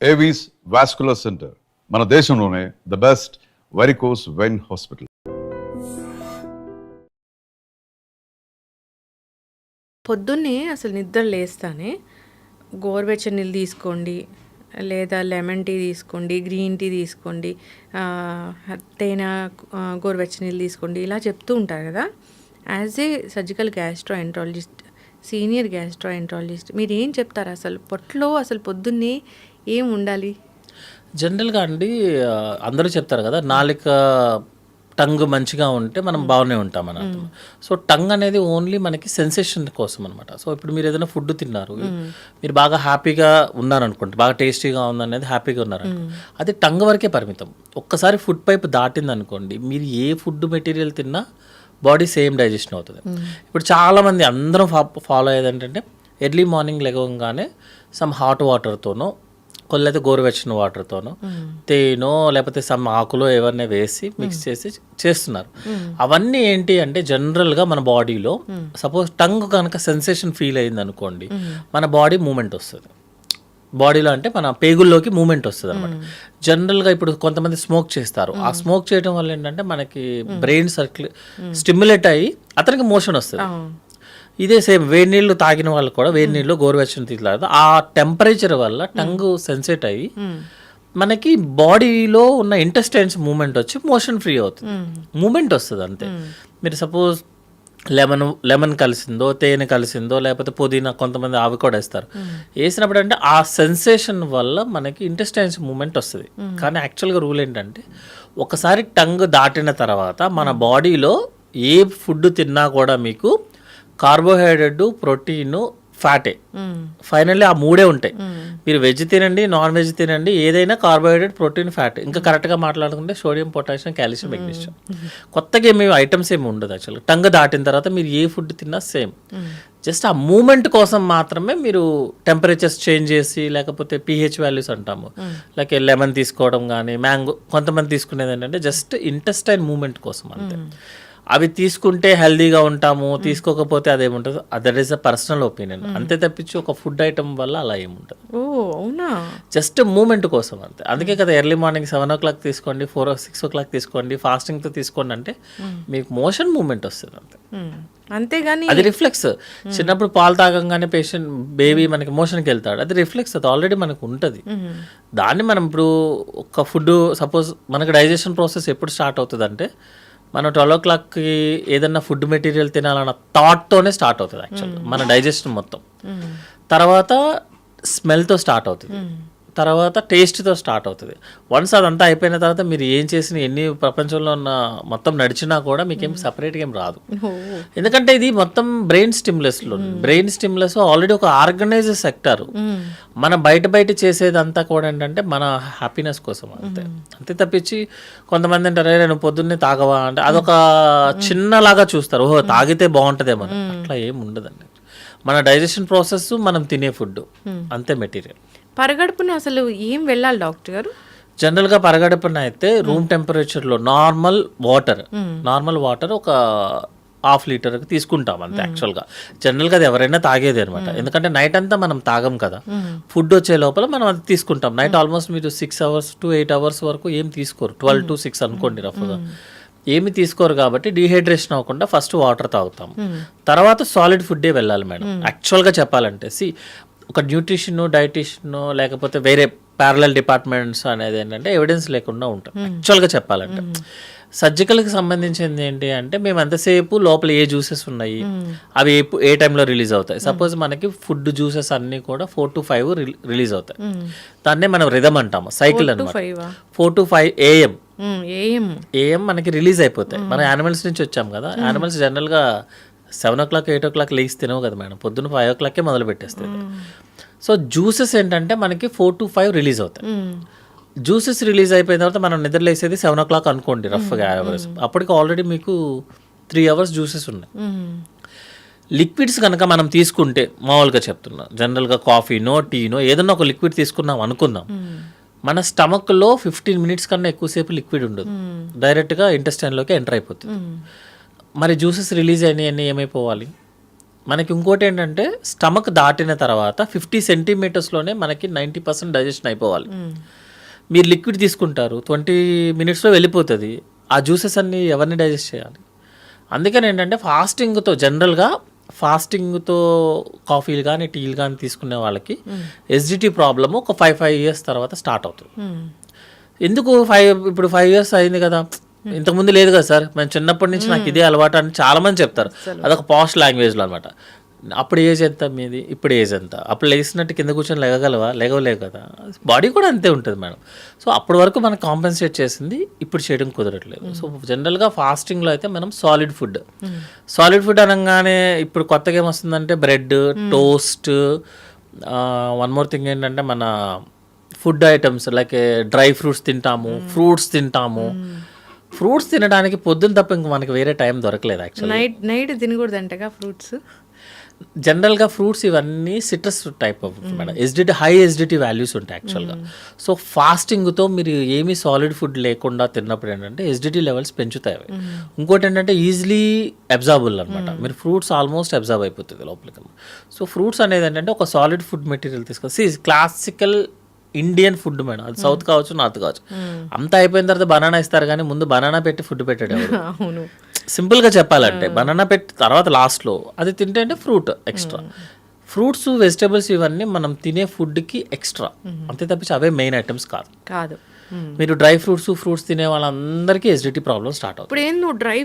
Avis vascular centre మన దేశంలోనే the best varicose vein hospital. పొద్దున్నే అసలు నిద్ర లేస్తానే గోరువెచ్చని నీళ్ళు తీసుకోండి, లేదా లెమన్ టీ తీసుకోండి, గ్రీన్ టీ తీసుకోండి, తేనె గోరువెచ్చని నీళ్ళు తీసుకోండి, ఇలా చెప్తూ ఉంటారు కదా. As a surgical gastroenterologist, senior gastroenterologist, మీరు ఏం చెప్తారు? అసలు పొట్టలో అసలు పొద్దున్నే ఏం ఉండాలి? జనరల్గా అండి అందరూ చెప్తారు కదా, నాలుక టంగ్ మంచిగా ఉంటే మనం బాగానే ఉంటాం అని అర్థం. సో టంగ్ అనేది ఓన్లీ మనకి సెన్సేషన్ కోసం అనమాట. సో ఇప్పుడు మీరు ఏదైనా ఫుడ్ తిన్నారు, మీరు బాగా హ్యాపీగా ఉన్నారనుకోండి, బాగా టేస్టీగా ఉందనేది హ్యాపీగా ఉన్నారనుకోండి, అది టంగ్ వరకే పరిమితం. ఒక్కసారి ఫుడ్ పైప్ దాటింది అనుకోండి, మీరు ఏ ఫుడ్ మెటీరియల్ తిన్నా బాడీ సేమ్ డైజెషన్ అవుతుంది. ఇప్పుడు చాలామంది అందరం ఫాలో అయ్యేది ఏంటంటే, ఎర్లీ మార్నింగ్ లెగవగానే సమ్ హాట్ వాటర్తోనో కొల్లైతే గోరువెచ్చని వాటర్తోనో తేనో లేకపోతే సమ్ ఆకులో ఎవరినే వేసి మిక్స్ చేసి చేస్తున్నారు. అవన్నీ ఏంటి అంటే జనరల్గా మన బాడీలో సపోజ్ టంగ్ కనుక సెన్సేషన్ ఫీల్ అయింది అనుకోండి, మన బాడీ మూమెంట్ వస్తుంది. బాడీలో అంటే మన పేగుల్లోకి మూమెంట్ వస్తుంది అనమాట. జనరల్గా ఇప్పుడు కొంతమంది స్మోక్ చేస్తారు, ఆ స్మోక్ చేయడం వల్ల ఏంటంటే మనకి బ్రెయిన్ స్టిమ్యులేట్ అయ్యి అతనికి మోషన్ వస్తుంది. ఇదే సేమ్ వేడి నీళ్ళు తాగిన వాళ్ళు కూడా వేడి నీళ్ళు గోరువెచ్చని తీసుకోలేదు, ఆ టెంపరేచర్ వల్ల టంగ్ సెన్సేట్ అయ్యి మనకి బాడీలో ఉన్న ఇంటెస్టైన్స్ మూమెంట్ వచ్చి మోషన్ ఫ్రీ అవుతుంది, మూమెంట్ వస్తుంది అంతే. మీరు సపోజ్ లెమన్ కలిసిందో తేనె కలిసిందో లేకపోతే పుదీనా, కొంతమంది అవి కూడా వేస్తారు. వేసినప్పుడు అంటే ఆ సెన్సేషన్ వల్ల మనకి ఇంటెస్టైన్స్ మూమెంట్ వస్తుంది. కానీ యాక్చువల్గా రూల్ ఏంటంటే, ఒకసారి టంగ్ దాటిన తర్వాత మన బాడీలో ఏ ఫుడ్ తిన్నా కూడా మీకు కార్బోహైడ్రేట్, ప్రోటీన్, ఫ్యాటే, ఫైనల్లీ ఆ మూడే ఉంటాయి. మీరు వెజ్ తినండి, నాన్ వెజ్ తినండి, ఏదైనా కార్బోహైడ్రేట్, ప్రోటీన్, ఫ్యాట్. ఇంకా కరెక్ట్గా మాట్లాడుకుంటే సోడియం, పొటాషియం, కాల్షియం, మెగ్నీషియం. కొత్తగా ఏమి ఐటమ్స్ ఏమి ఉండదు. యాక్చువల్గా టంగ్ దాటిన తర్వాత మీరు ఏ ఫుడ్ తిన్నా సేమ్. జస్ట్ ఆ మూమెంట్ కోసం మాత్రమే మీరు టెంపరేచర్స్ చేంజ్ చేసి, లేకపోతే pH వాల్యూస్ అంటాము, లైక్ లెమన్ తీసుకోవడం కానీ, మ్యాంగో, కొంతమంది తీసుకునేది ఏంటంటే జస్ట్ ఇంటెస్టైన్ మూమెంట్ కోసం అంతే. అవి తీసుకుంటే హెల్దీగా ఉంటాము, తీసుకోకపోతే అదేముంటుంది, that is a personal opinion అంతే తప్పించి ఒక ఫుడ్ ఐటమ్ వల్ల అలా ఏముంటుంది. జస్ట్ మూమెంట్ కోసం అంతే. అందుకే కదా ఎర్లీ మార్నింగ్ 7 o'clock తీసుకోండి, 6 o'clock తీసుకోండి, ఫాస్టింగ్తో తీసుకోండి అంటే మీకు మోషన్ మూమెంట్ వస్తుంది అంతే. అంతేగాని అది రిఫ్లెక్స్. చిన్నప్పుడు పాలు తాగంగానే బేబీ మనకి మోషన్కి వెళ్తాడు, అది రిఫ్లెక్స్, అది ఆల్రెడీ మనకు ఉంటుంది. దాన్ని మనం ఇప్పుడు ఒక ఫుడ్ సపోజ్ మనకి డైజెషన్ ప్రాసెస్ ఎప్పుడు స్టార్ట్ అవుతుంది అంటే, మనం 12 o'clockకి ఏదన్నా ఫుడ్ మెటీరియల్ తినాలన్న థాట్తోనే స్టార్ట్ అవుతుంది యాక్చువల్గా మన డైజెషన్ మొత్తం. తర్వాత స్మెల్తో స్టార్ట్ అవుతుంది, తర్వాత టేస్ట్తో స్టార్ట్ అవుతుంది. వన్స్ అదంతా అయిపోయిన తర్వాత మీరు ఏం చేసిన, ఎన్ని ప్రపంచంలో ఉన్న మొత్తం నడిచినా కూడా మీకేం సపరేట్గా ఏం రాదు. ఎందుకంటే ఇది మొత్తం బ్రెయిన్ స్టిమ్యులస్ ఆల్రెడీ ఒక ఆర్గనైజ్డ్ సెక్టర్. మన బయట చేసేదంతా కూడా ఏంటంటే మన హ్యాపీనెస్ కోసం అంతే తప్పించి కొంతమంది అంటారు, నేను పొద్దున్నే తాగవా అంటే అదొక చిన్నలాగా చూస్తారు, ఓహో తాగితే బాగుంటుందేమో. అట్లా ఏం ఉండదండి. మన డైజెషన్ ప్రాసెస్, మనం తినే ఫుడ్ అంతే మెటీరియల్. పరగడుపున అసలు ఏం వెళ్ళాలి డాక్టర్ గారు? జనరల్గా పరగడుపున అయితే రూమ్ టెంపరేచర్లో నార్మల్ వాటర్ ఒక 1/2 liter తీసుకుంటాం అంతే. యాక్చువల్గా జనరల్గా అది ఎవరైనా తాగేది అనమాట. ఎందుకంటే నైట్ అంతా మనం తాగం కదా, ఫుడ్ వచ్చే లోపల మనం అది తీసుకుంటాం. నైట్ ఆల్మోస్ట్ మీరు 6 hours to 8 hours వరకు ఏం తీసుకోరు, 12 to 6 అనుకోండి రఫ్గా, ఏమి తీసుకోరు. కాబట్టి డీహైడ్రేషన్ అవ్వకుండా ఫస్ట్ వాటర్ తాగుతాం, తర్వాత సాలిడ్ ఫుడ్డే వెళ్ళాలి మేడం. యాక్చువల్గా చెప్పాలంటే ఒక న్యూట్రిషన్, డైటిషియన్ లేకపోతే వేరే ప్యారలల్ డిపార్ట్మెంట్స్ అనేది ఏంటంటే ఎవిడెన్స్ లేకుండా ఉంటాం. యాక్చువల్గా చెప్పాలంటే సర్జికల్కి సంబంధించింది ఏంటి అంటే, మేము ఎంతసేపు లోపల ఏ జ్యూసెస్ ఉన్నాయి, అవి ఏ టైంలో రిలీజ్ అవుతాయి. సపోజ్ మనకి ఫుడ్ జ్యూసెస్ అన్నీ కూడా 4 to 5 రిలీజ్ అవుతాయి. దాన్నే మనం రిథమ్ అంటాము, సైకిల్ అనమాట. 4 to 5 AM మనకి రిలీజ్ అయిపోతాయి. మనం యానిమల్స్ నుంచి వచ్చాం కదా, యానిమల్స్ జనరల్గా 7 o'clock 8 o'clock లేచి తినవు కదా మేడం, పొద్దున్న 5 o'clock మొదలు పెట్టేస్తాయి. సో జ్యూసెస్ ఏంటంటే మనకి 4 to 5 రిలీజ్ అవుతాయి. జ్యూసెస్ రిలీజ్ అయిపోయిన తర్వాత మనం నిద్రలేసేది 7 o'clock అనుకోండి రఫ్గా అవర్స్. అప్పటికి ఆల్రెడీ మీకు 3 hours జ్యూసెస్ ఉన్నాయి. లిక్విడ్స్ కనుక మనం తీసుకుంటే, మామూలుగా చెప్తున్నా, జనరల్గా కాఫీనో టీనో ఏదన్నా ఒక లిక్విడ్ తీసుకున్నాం అనుకుందాం, మన స్టమక్లో 15 minutes కన్నా ఎక్కువసేపు లిక్విడ్ ఉండదు, డైరెక్ట్గా ఇంటెస్టైన్లోకి ఎంటర్ అయిపోతుంది. మరి జ్యూసెస్ రిలీజ్ అయినాయన్నీ ఏమైపోవాలి, మనకి ఇంకోటి ఏంటంటే స్టమక్ దాటిన తర్వాత 50 సెంటీమీటర్స్లోనే మనకి 90% డైజెషన్ అయిపోవాలి. మీరు లిక్విడ్ తీసుకుంటారు 20 మినిట్స్లో వెళ్ళిపోతుంది. ఆ జ్యూసెస్ అన్నీ ఎవరిని డైజెస్ట్ చేయాలి? అందుకని ఏంటంటే జనరల్గా ఫాస్టింగ్తో కాఫీలు కానీ టీలు కానీ తీసుకునే వాళ్ళకి ఎస్జిటి ప్రాబ్లము ఒక 5 ఇయర్స్ తర్వాత స్టార్ట్ అవుతుంది. ఎందుకు ఇప్పుడు 5 ఇయర్స్ అయింది కదా, ఇంతకుముందు లేదు కదా సార్, మేము చిన్నప్పటి నుంచి నాకు ఇదే అలవాటు అని చాలామంది చెప్తారు. అదొక పాస్ట్ లాంగ్వేజ్లో అనమాట. అప్పుడు ఏజ్ ఎంత మీది, ఇప్పుడు ఏజ్ ఎంత, అప్పుడు లేచినట్టు కింద కూర్చొని లేగలేవు కదా. బాడీ కూడా అంతే ఉంటుంది మేడం. సో అప్పటి వరకు మనం కాంపెన్సేట్ చేసింది ఇప్పుడు చేయడం కుదరట్లేదు. సో జనరల్గా ఫాస్టింగ్లో అయితే మనం సాలిడ్ ఫుడ్ అనగానే ఇప్పుడు కొత్తగా ఏమొస్తుందంటే bread, toast, one more thing ఏంటంటే మన food items like dry fruits తింటాము, ఫ్రూట్స్ తింటాము. ఫ్రూట్స్ తినడానికి పొద్దున్న తప్ప ఇంక మనకి వేరే టైం దొరకలేదు యాక్చువల్లీ. నైట్ తినకూడదంటగా ఫ్రూట్స్. జనరల్గా ఫ్రూట్స్ ఇవన్నీ citrus type of madam. High acidity values ఉంటాయి యాక్చువల్గా. సో ఫాస్టింగ్తో మీరు ఏమీ సాలిడ్ ఫుడ్ లేకుండా తిన్నప్పుడు ఏంటంటే ఎసిడిటీ లెవెల్స్ పెంచుతాయి. ఇంకోటి ఏంటంటే ఈజీలీ అబ్జార్బుల్ అనమాట. మీరు ఫ్రూట్స్ ఆల్మోస్ట్ అబ్జార్బ్ అయిపోతుంది లోపలికి. సో ఫ్రూట్స్ అనేది ఏంటంటే ఒక సాలిడ్ ఫుడ్ మెటీరియల్ తీసుకొని క్లాసికల్ ఇండియన్ ఫుడ్ మేడం. అది సౌత్ కావచ్చు, నార్త్ కావచ్చు. అంతా అయిపోయిన తర్వాత బనానా ఇస్తారు కానీ ముందు బనానా పెట్టి ఫుడ్ పెట్టాడు. అవును, సింపుల్గా చెప్పాలంటే బనానా పెట్టి తర్వాత లాస్ట్లో అది తింటే అంటే ఫ్రూట్ ఎక్స్ట్రా. ఫ్రూట్స్, వెజిటేబుల్స్ ఇవన్నీ మనం తినే ఫుడ్కి ఎక్స్ట్రా, అంతే తప్పించి అవే మెయిన్ ఐటమ్స్ కాదు. మీరు డ్రై ఫ్రూట్స్ తినే వాళ్ళందరికీ ఎసిడిటీ ప్రాబ్లమ్ స్టార్ట్ అవుతుంది. ఇప్పుడు ఏందో డ్రై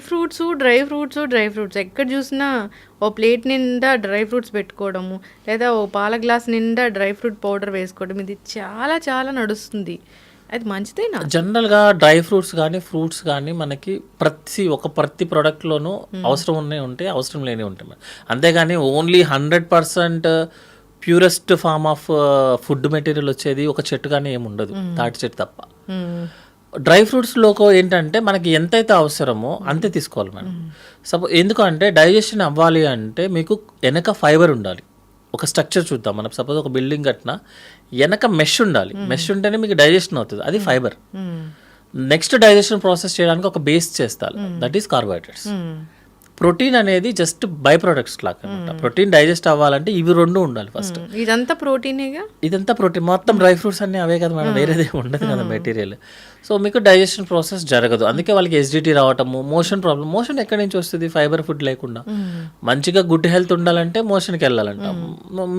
ఫ్రూట్స్ ఎక్కడ చూసినా ఓ ప్లేట్ నిండా డ్రై ఫ్రూట్స్ పెట్టుకోవడము, లేదా ఓ పాల గ్లాస్ నిండా డ్రై ఫ్రూట్ పౌడర్ వేసుకోవడం, ఇది చాలా చాలా నడుస్తుంది. అది మంచిదేనా? జనరల్గా డ్రై ఫ్రూట్స్ కానీ ఫ్రూట్స్ కానీ మనకి ప్రతి ప్రోడక్ట్లోనూ అవసరం ఉంటాయి, అవసరం లేని ఉంటాయి. అంతేగాని only 100% purest form of food material వచ్చేది ఒక చెట్టు కానీ ఏమి ఉండదు, తాటి చెట్టు తప్ప. డ్రై ఫ్రూట్స్లోకి ఏంటంటే మనకి ఎంతైతే అవసరమో అంతే తీసుకోవాలి మేడం. ఎందుకంటే డైజెషన్ అవ్వాలి అంటే మీకు వెనక ఫైబర్ ఉండాలి. ఒక స్ట్రక్చర్ చూద్దాం మనం. సపోజ్ ఒక బిల్డింగ్ కట్టినా వెనక మెష్ ఉండాలి. మెష్ ఉంటేనే మీకు డైజెషన్ అవుతుంది, అది ఫైబర్. నెక్స్ట్ డైజెషన్ ప్రాసెస్ చేయడానికి ఒక బేస్ చేస్తారు, దట్ ఈస్ కార్బోహైడ్రేట్స్. ప్రోటీన్ అనేది జస్ట్ బై ప్రొడక్ట్స్ లాగా అనమాట. ప్రోటీన్ డైజెస్ట్ అవ్వాలంటే ఇవి రెండు ఉండాలి ఫస్ట్. ఇదంతా ప్రోటీనేగా, ఇదంతా ప్రోటీన్. మొత్తం డ్రై ఫ్రూట్స్ అన్నీ అవే కదా మేడం, వేరేదే ఉండదు కదా మెటీరియల్. సో మీకు డైజెషన్ ప్రాసెస్ జరగదు. అందుకే వాళ్ళకి ఎసిడిటీ రావటము, మోషన్ ప్రాబ్లం. మోషన్ ఎక్కడి నుంచి వస్తుంది? ఫైబర్ ఫుడ్ లేకుండా. మంచిగా గుడ్ హెల్త్ ఉండాలంటే మోషన్కి వెళ్ళాలంట.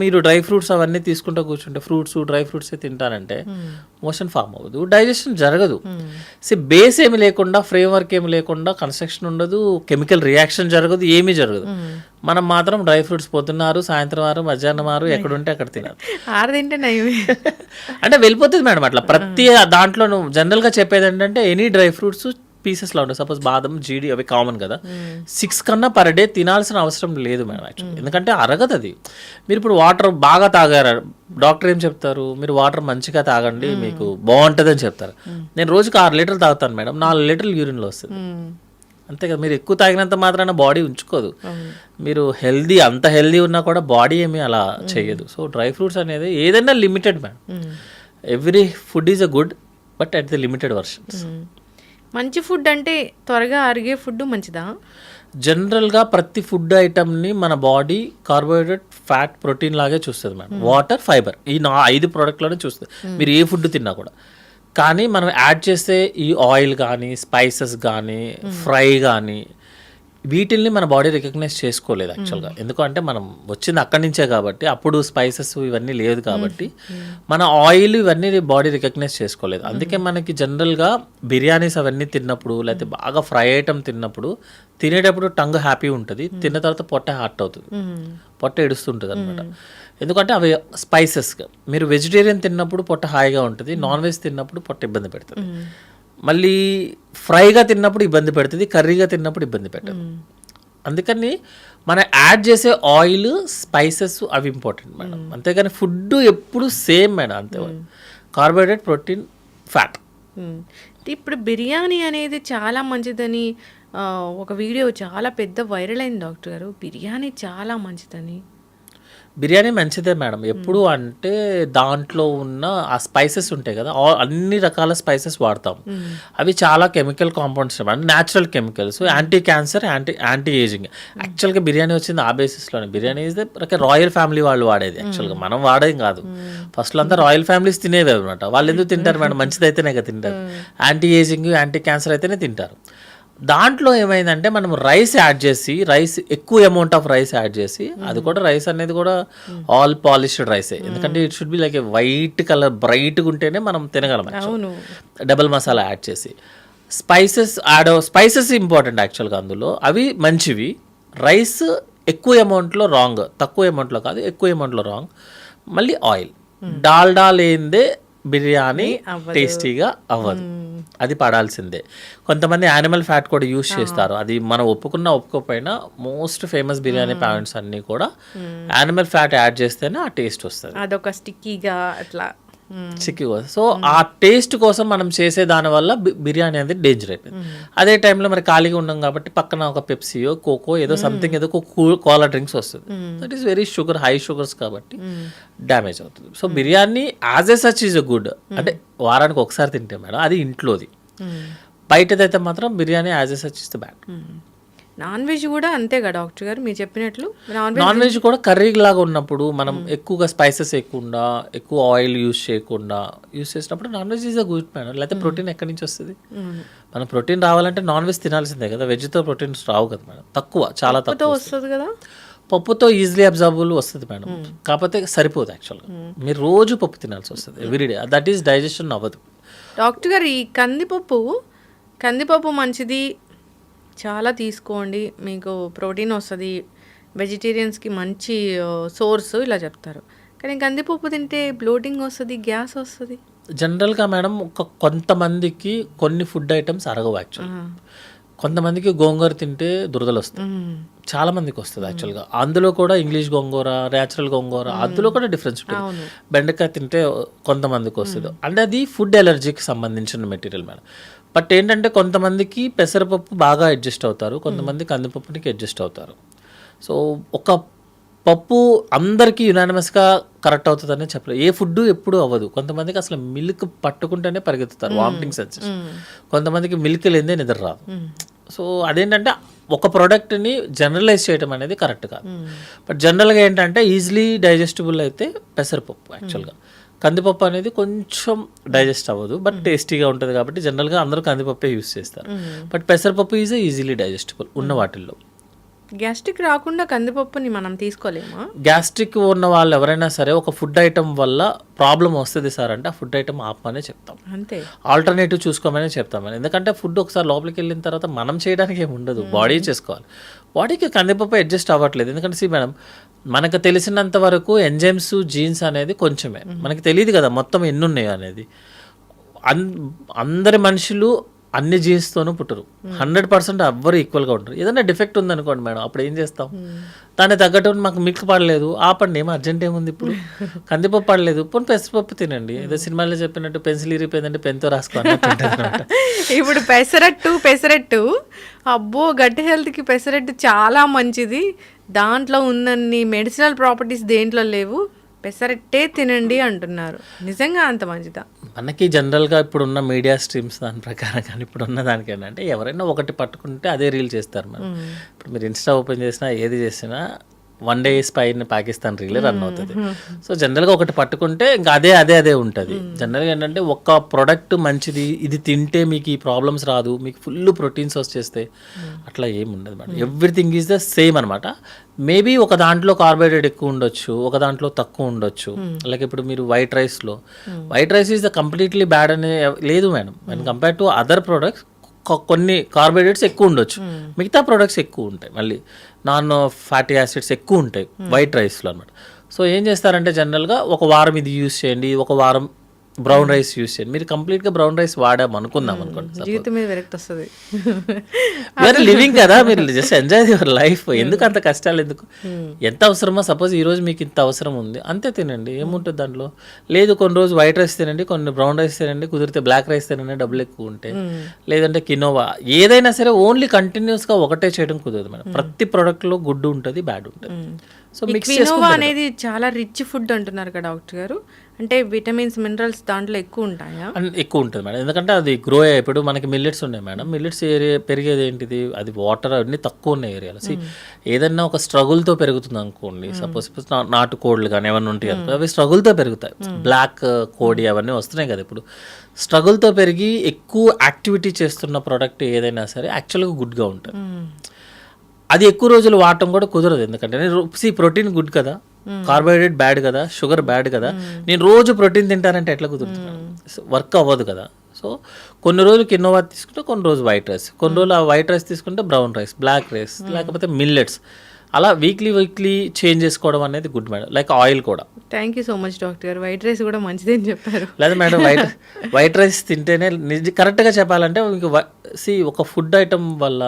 మీరు డ్రై ఫ్రూట్స్ అవన్నీ తీసుకుంటూ కూర్చుంటే, ఫ్రూట్స్ డ్రై ఫ్రూట్స్ తింటారంటే మోషన్ ఫామ్ అవ్వదు, డైజెషన్ జరగదు. బేస్ ఏమి లేకుండా, ఫ్రేమ్ వర్క్ ఏమి లేకుండా కన్స్ట్రక్షన్ ఉండదు, కెమికల్ రియాక్షన్ జరగదు, ఏమీ జరగదు. మనం మాత్రం డ్రై ఫ్రూట్స్ పొద్దున్నారు, సాయంత్రం వారు, మధ్యాహ్నం వారు, ఎక్కడుంటే అక్కడ తినాలి. అంటే వెళ్ళిపోతుంది మేడం అట్లా. ప్రతి దాంట్లో జనరల్గా చెప్పేది ఏంటంటే ఎనీ డ్రై ఫ్రూట్స్ పీసెస్లో ఉంటాయి. సపోజ్ బాదం, జీడి అవి కామన్ కదా. 6 కన్నా పర్ డే తినాల్సిన అవసరం లేదు మేడం యాక్చువల్లీ. ఎందుకంటే అరగదు అది. మీరు ఇప్పుడు వాటర్ బాగా తాగారు, డాక్టర్ ఏం చెప్తారు? మీరు వాటర్ మంచిగా తాగండి, మీకు బాగుంటుంది అని చెప్తారు. నేను రోజుకి 6 లీటర్లు తాగుతాను మేడం, 4 లీటర్లు యూరిన్లో వస్తుంది. అంతే కదా. మీరు ఎక్కువ తాగినంత మాత్రాన బాడీ ఉంచుకోదు. మీరు అంత హెల్దీ ఉన్నా కూడా బాడీ ఏమీ అలా చేయదు. సో డ్రై ఫ్రూట్స్ అనేది ఏదైనా limited madam. Every food is a good, but at the limited versions. మంచి ఫుడ్ అంటే త్వరగా అరిగే ఫుడ్ మంచిదా? జనరల్గా ప్రతి ఫుడ్ ఐటమ్ని మన బాడీ కార్బోహైడ్రేట్, ఫ్యాట్, ప్రోటీన్ లాగే చూస్తుంది మేడం. వాటర్, ఫైబర్, ఈ 5 ప్రోడక్ట్లోనే చూస్తుంది మీరు ఏ ఫుడ్ తిన్నా కూడా. కానీ మనం యాడ్ చేసే ఈ ఆయిల్ కానీ, స్పైసెస్ కానీ, ఫ్రై కానీ, వీటిల్ని మన బాడీ రికగ్నైజ్ చేసుకోలేదు యాక్చువల్గా. ఎందుకంటే మనం వచ్చింది అక్కడి నుంచే కాబట్టి, అప్పుడు స్పైసెస్ ఇవన్నీ లేదు కాబట్టి మన ఆయిల్ ఇవన్నీ బాడీ రికగ్నైజ్ చేసుకోలేదు. అందుకే మనకి జనరల్గా బిర్యానీస్ అవన్నీ తిన్నప్పుడు, లేకపోతే బాగా ఫ్రై ఐటమ్ తిన్నప్పుడు, తినేటప్పుడు టంగ్ హ్యాపీ ఉంటుంది, తిన్న తర్వాత పొట్ట హార్ట్ అవుతుంది, పొట్ట ఏడుస్తుంటుంది అనమాట. ఎందుకంటే అవి స్పైసెస్గా. మీరు వెజిటేరియన్ తిన్నప్పుడు పొట్ట హాయిగా ఉంటుంది, నాన్ వెజ్ తిన్నప్పుడు పొట్ట ఇబ్బంది పెడుతుంది. మళ్ళీ ఫ్రైగా తిన్నప్పుడు ఇబ్బంది పెడుతుంది, కర్రీగా తిన్నప్పుడు ఇబ్బంది పెట్టదు. అందుకని మనం యాడ్ చేసే ఆయిల్, స్పైసెస్ అవి ఇంపార్టెంట్ మేడం. అంతేగాని ఫుడ్ ఎప్పుడు సేమ్ మేడం, అంతే. Carbohydrate, protein, fat. ఇప్పుడు బిర్యానీ అనేది చాలా మంచిదని ఒక వీడియో చాలా పెద్ద వైరల్ అయింది డాక్టర్ గారు. బిర్యానీ చాలా మంచిదని. బిర్యానీ మంచిదే మేడం. ఎప్పుడు అంటే దాంట్లో ఉన్న ఆ స్పైసెస్ ఉంటాయి కదా, అన్ని రకాల స్పైసెస్ వాడతాం. అవి చాలా chemical compounds madam, natural chemicals, anti cancer, anti ageing. యాక్చువల్గా బిర్యానీ వచ్చింది ఆ బేసిస్లోనే. బిర్యానీ ఇస్ రాయల్ ఫ్యామిలీ వాళ్ళు వాడేది, యాక్చువల్గా మనం వాడేది కాదు. ఫస్ట్లో అంతా రాయల్ ఫ్యామిలీస్ తినేవి అనమాట. వాళ్ళు ఎందుకు తింటారు మేడం, మంచిదైతేనే కదా తింటారు. యాంటీ ఏజింగ్, యాంటీ క్యాన్సర్ అయితేనే తింటారు. దాంట్లో ఏమైందంటే మనం రైస్ యాడ్ చేసి, ఎక్కువ అమౌంట్ ఆఫ్ రైస్ యాడ్ చేసి, అది కూడా రైస్ అనేది కూడా ఆల్ పాలిష్డ్ రైసే. ఎందుకంటే it should be like A white colour, బ్రైట్గా ఉంటేనే మనం తినగలం. డబల్ మసాలా యాడ్ చేసి స్పైసెస్ ఇంపార్టెంట్ యాక్చువల్గా అందులో. అవి మంచివి. రైస్ ఎక్కువ అమౌంట్లో రాంగ్, తక్కువ అమౌంట్లో కాదు, ఎక్కువ అమౌంట్లో రాంగ్. మళ్ళీ ఆయిల్, డాల్డా లేనిదే బిర్యానీ టేస్టీగా అవ్వదు, అది పడాల్సిందే. కొంతమంది యానిమల్ ఫ్యాట్ కూడా యూస్ చేస్తారు, అది మనం ఒప్పుకోకపోయినా మోస్ట్ ఫేమస్ బిర్యానీ పాయింట్స్ అన్నీ కూడా యానిమల్ ఫ్యాట్ యాడ్ చేస్తేనే ఆ టేస్ట్ వస్తుంది, అదొక స్టిక్కీగా అట్లా చిక్కి. సో ఆ టేస్ట్ కోసం మనం చేసే దానివల్ల బిర్యానీ అనేది డేంజర్ అయిపోయింది. అదే టైంలో మరి ఖాళీగా ఉన్నాం కాబట్టి పక్కన ఒక పెప్సీయో, కోకో, ఏదో సంథింగ్, ఏదో కోలా డ్రింక్స్ వస్తుంది. That is very sugar, high sugars కాబట్టి డ్యామేజ్ అవుతుంది. So biryani as a such is a good, అంటే వారానికి ఒకసారి తింటే మేడం అది ఇంట్లోది. బయటదైతే మాత్రం biryani as a such is the bad. Non veg కూడా అంతేగా డాక్టర్ గారు మీరు చెప్పినట్లు? నాన్ వెజ్ కూడా కర్రీ లాగా ఉన్నప్పుడు మనం ఎక్కువగా స్పైసెస్ వేయకుండా, ఎక్కువ ఆయిల్ యూస్ చేసినప్పుడు non veg is a good madam. లేకపోతే ప్రోటీన్ ఎక్కడి నుంచి వస్తుంది? మనం ప్రోటీన్ రావాలంటే నాన్ వెజ్ తినాల్సిందే కదా, వెజ్తో ప్రోటీన్స్ రావు కదా మేడం, తక్కువ, చాలా తక్కువ వస్తుంది కదా. పప్పుతో ఈజీలీ అబ్జర్వబుల్ వస్తుంది మేడం, కాకపోతే సరిపోదు యాక్చువల్గా. మీరు రోజు పప్పు తినాల్సి వస్తుంది ఎవ్రీడే, దట్ ఈస్ డైజెషన్ అవ్వదు. డాక్టర్ గారు ఈ కందిపప్పు మంచిది, చాలా తీసుకోండి, మీకు ప్రోటీన్ వస్తుంది, వెజిటేరియన్స్కి మంచి సోర్స్ ఇలా చెప్తారు. కానీ కందిపప్పు తింటే బ్లోటింగ్ వస్తుంది, గ్యాస్ వస్తుంది. జనరల్గా మేడం కొంతమందికి కొన్ని ఫుడ్ ఐటమ్స్ అరగవు యాక్చువల్గా. కొంతమందికి గోంగూర తింటే దురదలు వస్తాయి, చాలా మందికి వస్తుంది యాక్చువల్గా. అందులో కూడా ఇంగ్లీష్ గోంగూర, న్యాచురల్ గోంగూర, అందులో కూడా డిఫరెన్స్ ఉంటుంది. బెండకాయ తింటే కొంతమందికి వస్తుంది, అంటే అది ఫుడ్ ఎలర్జీకి సంబంధించిన మెటీరియల్ మేడం. బట్ ఏంటంటే కొంతమందికి పెసరపప్పు బాగా అడ్జస్ట్ అవుతారు, కొంతమంది కందిపప్పునికి అడ్జస్ట్ అవుతారు. సో ఒక పప్పు అందరికీ యునానిమస్గా కరెక్ట్ అవుతుందని చెప్పలేదు. ఏ ఫుడ్ ఎప్పుడు అవ్వదు. కొంతమందికి అసలు మిల్క్ పట్టుకుంటేనే పరిగెత్తుతారు, వామిటింగ్ సెన్సేషన్. కొంతమందికి మిల్క్ లేదే నిద్ర రాదు. సో అదేంటంటే ఒక ప్రోడక్ట్ని జనరలైజ్ చేయడం అనేది కరెక్ట్ కాదు. బట్ జనరల్గా ఏంటంటే ఈజీలీ డైజెస్టిబుల్ అయితే పెసరపప్పు యాక్చువల్గా. కందిపప్పు అనేది కొంచెం డైజెస్ట్ అవ్వదు, బట్ టేస్టీగా ఉంటుంది కాబట్టి జనరల్గా అందరూ కందిపప్పే యూస్ చేస్తారు. బట్ పెసరపప్పు ఈజ్ ఈజీలీ డైజెస్టబుల్ ఉన్న వాటిల్లో. గ్యాస్ట్రిక్ రాకుండా కందిపప్పుని మనం తీసుకోలేమా? గ్యాస్ట్రిక్ ఉన్న వాళ్ళు ఎవరైనా సరే ఒక ఫుడ్ ఐటమ్ వల్ల ప్రాబ్లం వస్తుంది సార్ అంటే ఆ ఫుడ్ ఐటమ్ ఆపమనే చెప్తాం, అంతే. ఆల్టర్నేటివ్ చూసుకోమని చెప్తామని. ఎందుకంటే ఫుడ్ ఒకసారి లోపలికి వెళ్ళిన తర్వాత మనం చేయడానికి ఏమి ఉండదు, బాడీ చేసుకోవాలి. బాడీకి కందిపప్పు అడ్జస్ట్ అవ్వట్లేదు. ఎందుకంటే మేడం మనకు తెలిసినంత వరకు ఎంజైమ్స్, జీన్స్ అనేది కొంచెమే, మనకి తెలియదు కదా మొత్తం ఎన్ని ఉన్నాయో అనేది. అందరి మనుషులు అన్ని జీన్స్తోనూ పుట్టరు, 100% ఎవ్వరు ఈక్వల్గా ఉంటారు. ఏదైనా డిఫెక్ట్ ఉందనుకోండి మేడం, అప్పుడు ఏం చేస్తాం? దాన్ని తగ్గట్టు మాకు మిల్క్ పడలేదు, ఆపండి, ఏమో అర్జెంట్ ఏముంది ఇప్పుడు. కందిపప్పు పడలేదు, పోనీ పెసరపప్పు తినండి. ఏదో సినిమాలో చెప్పినట్టు పెన్సిల్ ఇరిపోయిందంటే పెన్తో రాసుకోండి. ఇప్పుడు పెసరట్టు అబ్బో, గట్టి హెల్త్కి పెసరట్టు చాలా మంచిది, దాంట్లో ఉన్నన్ని మెడిసినల్ ప్రాపర్టీస్ దేంట్లో లేవు, పెసరట్టే తినండి అంటున్నారు. నిజంగా అంత మంచిదా? మనకి జనరల్గా ఇప్పుడున్న మీడియా స్ట్రీమ్స్ దాని ప్రకారం కానీ ఇప్పుడున్న దానికి ఏంటంటే ఎవరైనా ఒకటి పట్టుకుంటే అదే రీల్ చేస్తారు మనం. ఇప్పుడు మీరు ఇన్స్టా ఓపెన్ చేసినా ఏది చేసినా వన్ డే పైన పాకిస్తాన్ రీలే రన్ అవుతుంది. సో జనరల్గా ఒకటి పట్టుకుంటే ఇంకా అదే ఉంటుంది. జనరల్గా ఏంటంటే ఒక్క ప్రోడక్ట్ మంచిది, ఇది తింటే మీకు ఈ ప్రాబ్లమ్స్ రాదు, మీకు ఫుల్ ప్రోటీన్స్ వచ్చేస్తే అట్లా ఏమి ఉండదు madam. Everything is the same అనమాట. మేబీ ఒక దాంట్లో కార్బోహైడ్రేట్ ఎక్కువ ఉండొచ్చు, ఒక దాంట్లో తక్కువ ఉండొచ్చు. లైక్ ఇప్పుడు మీరు white rice is the completely bad అనే లేదు madam. And compare to other products కొన్ని కార్బోహైడ్రేట్స్ ఎక్కువ ఉండొచ్చు, మిగతా ప్రోడక్ట్స్ ఎక్కువ ఉంటాయి, మళ్ళీ నాన్ ఫ్యాటీ యాసిడ్స్ ఎక్కువ ఉంటాయి వైట్ రైస్లో అనమాట. సో ఏం చేస్తారంటే జనరల్గా ఒక వారం ఇది యూస్ చేయండి, ఒక వారం బ్రౌన్ రైస్ యూస్ చేయండి. మీరు కంప్లీట్గా బ్రౌన్ రైస్ వాడాము అనుకుందాం అనుకోండి, జీవితం మీద విరక్తి వస్తుంది. మీరు లివింగ్ కదా, మీరు జస్ట్ ఎంజాయ్ యువర్ లైఫ్. ఎందుకు అంత కష్టాలు ఎందుకు? ఎంత అవసరమో, సపోజ్ ఈరోజు మీకు ఇంత అవసరం ఉంది అంతే తినండి, ఏముంటుంది దాంట్లో. లేదు కొన్ని రోజు వైట్ రైస్ తినండి, కొన్ని బ్రౌన్ రైస్ తినండి, కుదిరితే బ్లాక్ రైస్ తినండి డబ్బులు ఎక్కువ ఉంటే, లేదంటే కినోవా, ఏదైనా సరే ఓన్లీ కంటిన్యూస్గా ఒకటే చేయడం కుదరదు మేడం. ప్రతి ప్రోడక్ట్లో గుడ్ ఉంటుంది, బ్యాడ్ ఉంటుంది. సో మిక్స్ క్వినోవా అనేది చాలా రిచ్ ఫుడ్ అంటున్నారు కదా డాక్టర్ గారు, అంటే విటమిన్స్ మినరల్స్ దాంట్లో ఎక్కువ ఉంటాయా? ఎక్కువ ఉంటుంది మేడం, ఎందుకంటే అది గ్రో ఇప్పుడు మనకి మిల్లెట్స్ ఉన్నాయి మేడం. మిల్లెట్స్ ఏరియా పెరిగేది ఏంటిది, అది వాటర్ అన్నీ తక్కువ ఉన్న ఏరియాలో. ఏదన్నా ఒక స్ట్రగుల్తో పెరుగుతుంది అనుకోండి, సపోజ్ నాటుకోళ్ళు కానీ ఏమన్నా ఉంటాయి అనుకో, అవి స్ట్రగుల్తో పెరుగుతాయి. బ్లాక్ కోడి అవన్నీ వస్తున్నాయి కదా ఇప్పుడు, స్ట్రగుల్తో పెరిగి ఎక్కువ యాక్టివిటీ చేస్తున్న ప్రోడక్ట్ ఏదైనా సరే యాక్చువల్గా గుడ్గా ఉంటుంది. అది ఎక్కువ రోజులు వాడటం కూడా కుదరదు, ఎందుకంటే ప్రోటీన్ గుడ్ కదా, కార్బోహైడ్రేట్ బ్యాడ్ కదా, షుగర్ బ్యాడ్ కదా. నేను రోజు ప్రోటీన్ తింటానంటే ఎట్లా కుదురుతుంది, వర్క్ అవ్వదు కదా. సో కొన్ని రోజులు కినోవా తీసుకుంటే, కొన్ని రోజు వైట్ రైస్, కొన్ని రోజులు ఆ వైట్ రైస్ తీసుకుంటే బ్రౌన్ రైస్, బ్లాక్ రైస్, లేకపోతే మిల్లెట్స్, అలా వీక్లీ చేంజ్ చేసుకోవడం అనేది గుడ్ మేడం. లైక్ ఆయిల్ కూడా. Thank you so much doctor గారు, వైట్ రైస్ కూడా మంచిదని చెప్పారు. లేదా మేడం వైట్ రైస్ తింటేనే కరెక్ట్గా చెప్పాలంటే మీకు ఒక ఫుడ్ ఐటమ్ వల్ల,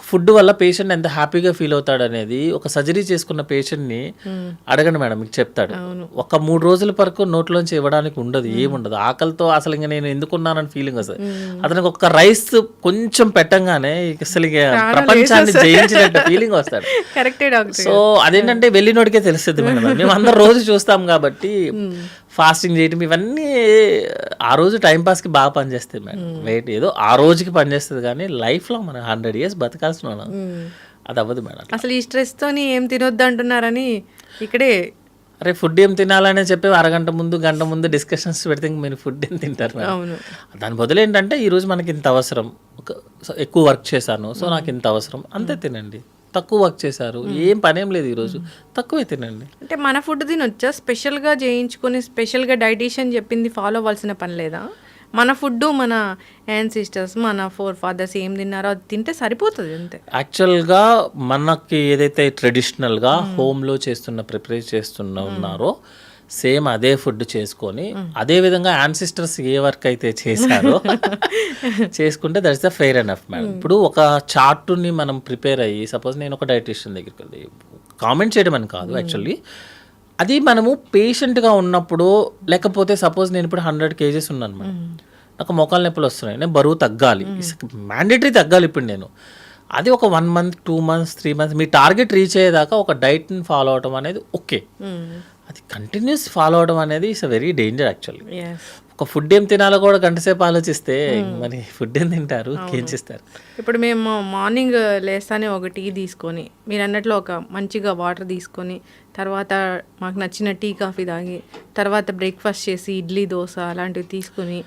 ఫుడ్ వల్ల పేషెంట్ ఎంత హ్యాపీగా ఫీల్ అవుతాడు అనేది ఒక సర్జరీ చేసుకున్న పేషెంట్ని అడగండి మేడం, మీకు చెప్తాడు. ఒక 3 రోజుల వరకు నోట్లోంచి ఇవ్వడానికి ఉండదు, ఏముండదు. ఆకలితో అసలు ఇంకా నేను ఎందుకున్నానని ఫీలింగ్ వస్తుంది. అతనికి ఒక రైస్ కొంచెం పెట్టంగానే అసలు ఇక ప్రపంచాన్ని జయించినట్టు ఫీలింగ్ వస్తాడు. కరెక్టే డాక్టర్. సో అదేంటంటే వెళ్ళినోడికే తెలుస్తుంది మేడం, మేము అందరు రోజు చూస్తాం కాబట్టి. ఫాస్టింగ్ చేయటం ఇవన్నీ ఆ రోజు టైంపాస్కి బాగా పనిచేస్తాయి మేడం. వెయిట్ ఏదో ఆ రోజుకి పనిచేస్తుంది, కానీ లైఫ్లో మనం 100 years బతకాల్సిన వాళ్ళం, అది అవ్వదు మేడం. అసలు ఈ స్ట్రెస్తోని ఏం తినొద్దు అంటున్నారని ఇక్కడే, అరే ఫుడ్ ఏం తినాలని చెప్పి అరగంట ముందు గంట ముందు డిస్కషన్స్ పెడితే మీరు ఫుడ్ ఏం తింటారు మేడం. దాని బదులు ఏంటంటే ఈరోజు మనకి ఇంత అవసరం, ఎక్కువ వర్క్ చేశాను సో నాకు ఇంత అవసరం, అంతే తినండి. తక్కువ వర్క్ చేశారు, ఏం పనేం లేదు ఈరోజు, తక్కువే తినండి. అంటే మన ఫుడ్ తినొచ్చా, స్పెషల్గా చేయించుకొని స్పెషల్గా డైటీషియన్ చెప్పింది ఫాలో అవ్వాల్సిన పని లేదా? మన ఫుడ్, మన యాన్సిస్టర్స్, మన ఫాదర్స్ ఏం తిన్నారో అది తింటే సరిపోతుంది అంతే. యాక్చువల్గా మనకి ఏదైతే ట్రెడిషనల్గా హోమ్లో ప్రిపేర్ ఉన్నారో సేమ్ అదే ఫుడ్ చేసుకొని, అదే విధంగా యాన్సిస్టర్స్ ఏ వర్క్ అయితే చేశారో చేసుకుంటే that's the fair enough madam. ఇప్పుడు ఒక చార్ట్ని మనం ప్రిపేర్ అయ్యి, సపోజ్ నేను ఒక డైటీషియన్ దగ్గరికి వెళ్ళి కామెంట్ చేయడం అని కాదు, యాక్చువల్లీ అది మనము పేషెంట్గా ఉన్నప్పుడు, లేకపోతే సపోజ్ నేను ఇప్పుడు 100 kgs ఉన్నాను మేడం, నాకు మోకాలు నొప్పులు వస్తున్నాయి, నేను బరువు తగ్గాలి, మ్యాండేటరీ తగ్గాలి ఇప్పుడు నేను. అది ఒక 1 month 2 months 3 months మీ టార్గెట్ రీచ్ అయ్యేదాకా ఒక డైట్ని ఫాలో అవడం అనేది ఓకే. అది కంటిన్యూస్ ఫాలో అవడం అనేది it's a very danger actually. ఒక ఫుడ్ ఏం తినాలో కూడా గంట సేపు ఆలోచిస్తే మరి ఫుడ్ ఏం తింటారు, ఏం చేస్తారు. ఇప్పుడు మేము మార్నింగ్ లేస్తానే ఒక టీ తీసుకొని, మీరు అన్నట్లు ఒక మంచిగా వాటర్ తీసుకొని, తర్వాత మాకు నచ్చిన టీ కాఫీ తాగి, తర్వాత బ్రేక్ఫాస్ట్ చేసి ఇడ్లీ దోశ అలాంటివి తీసుకొని,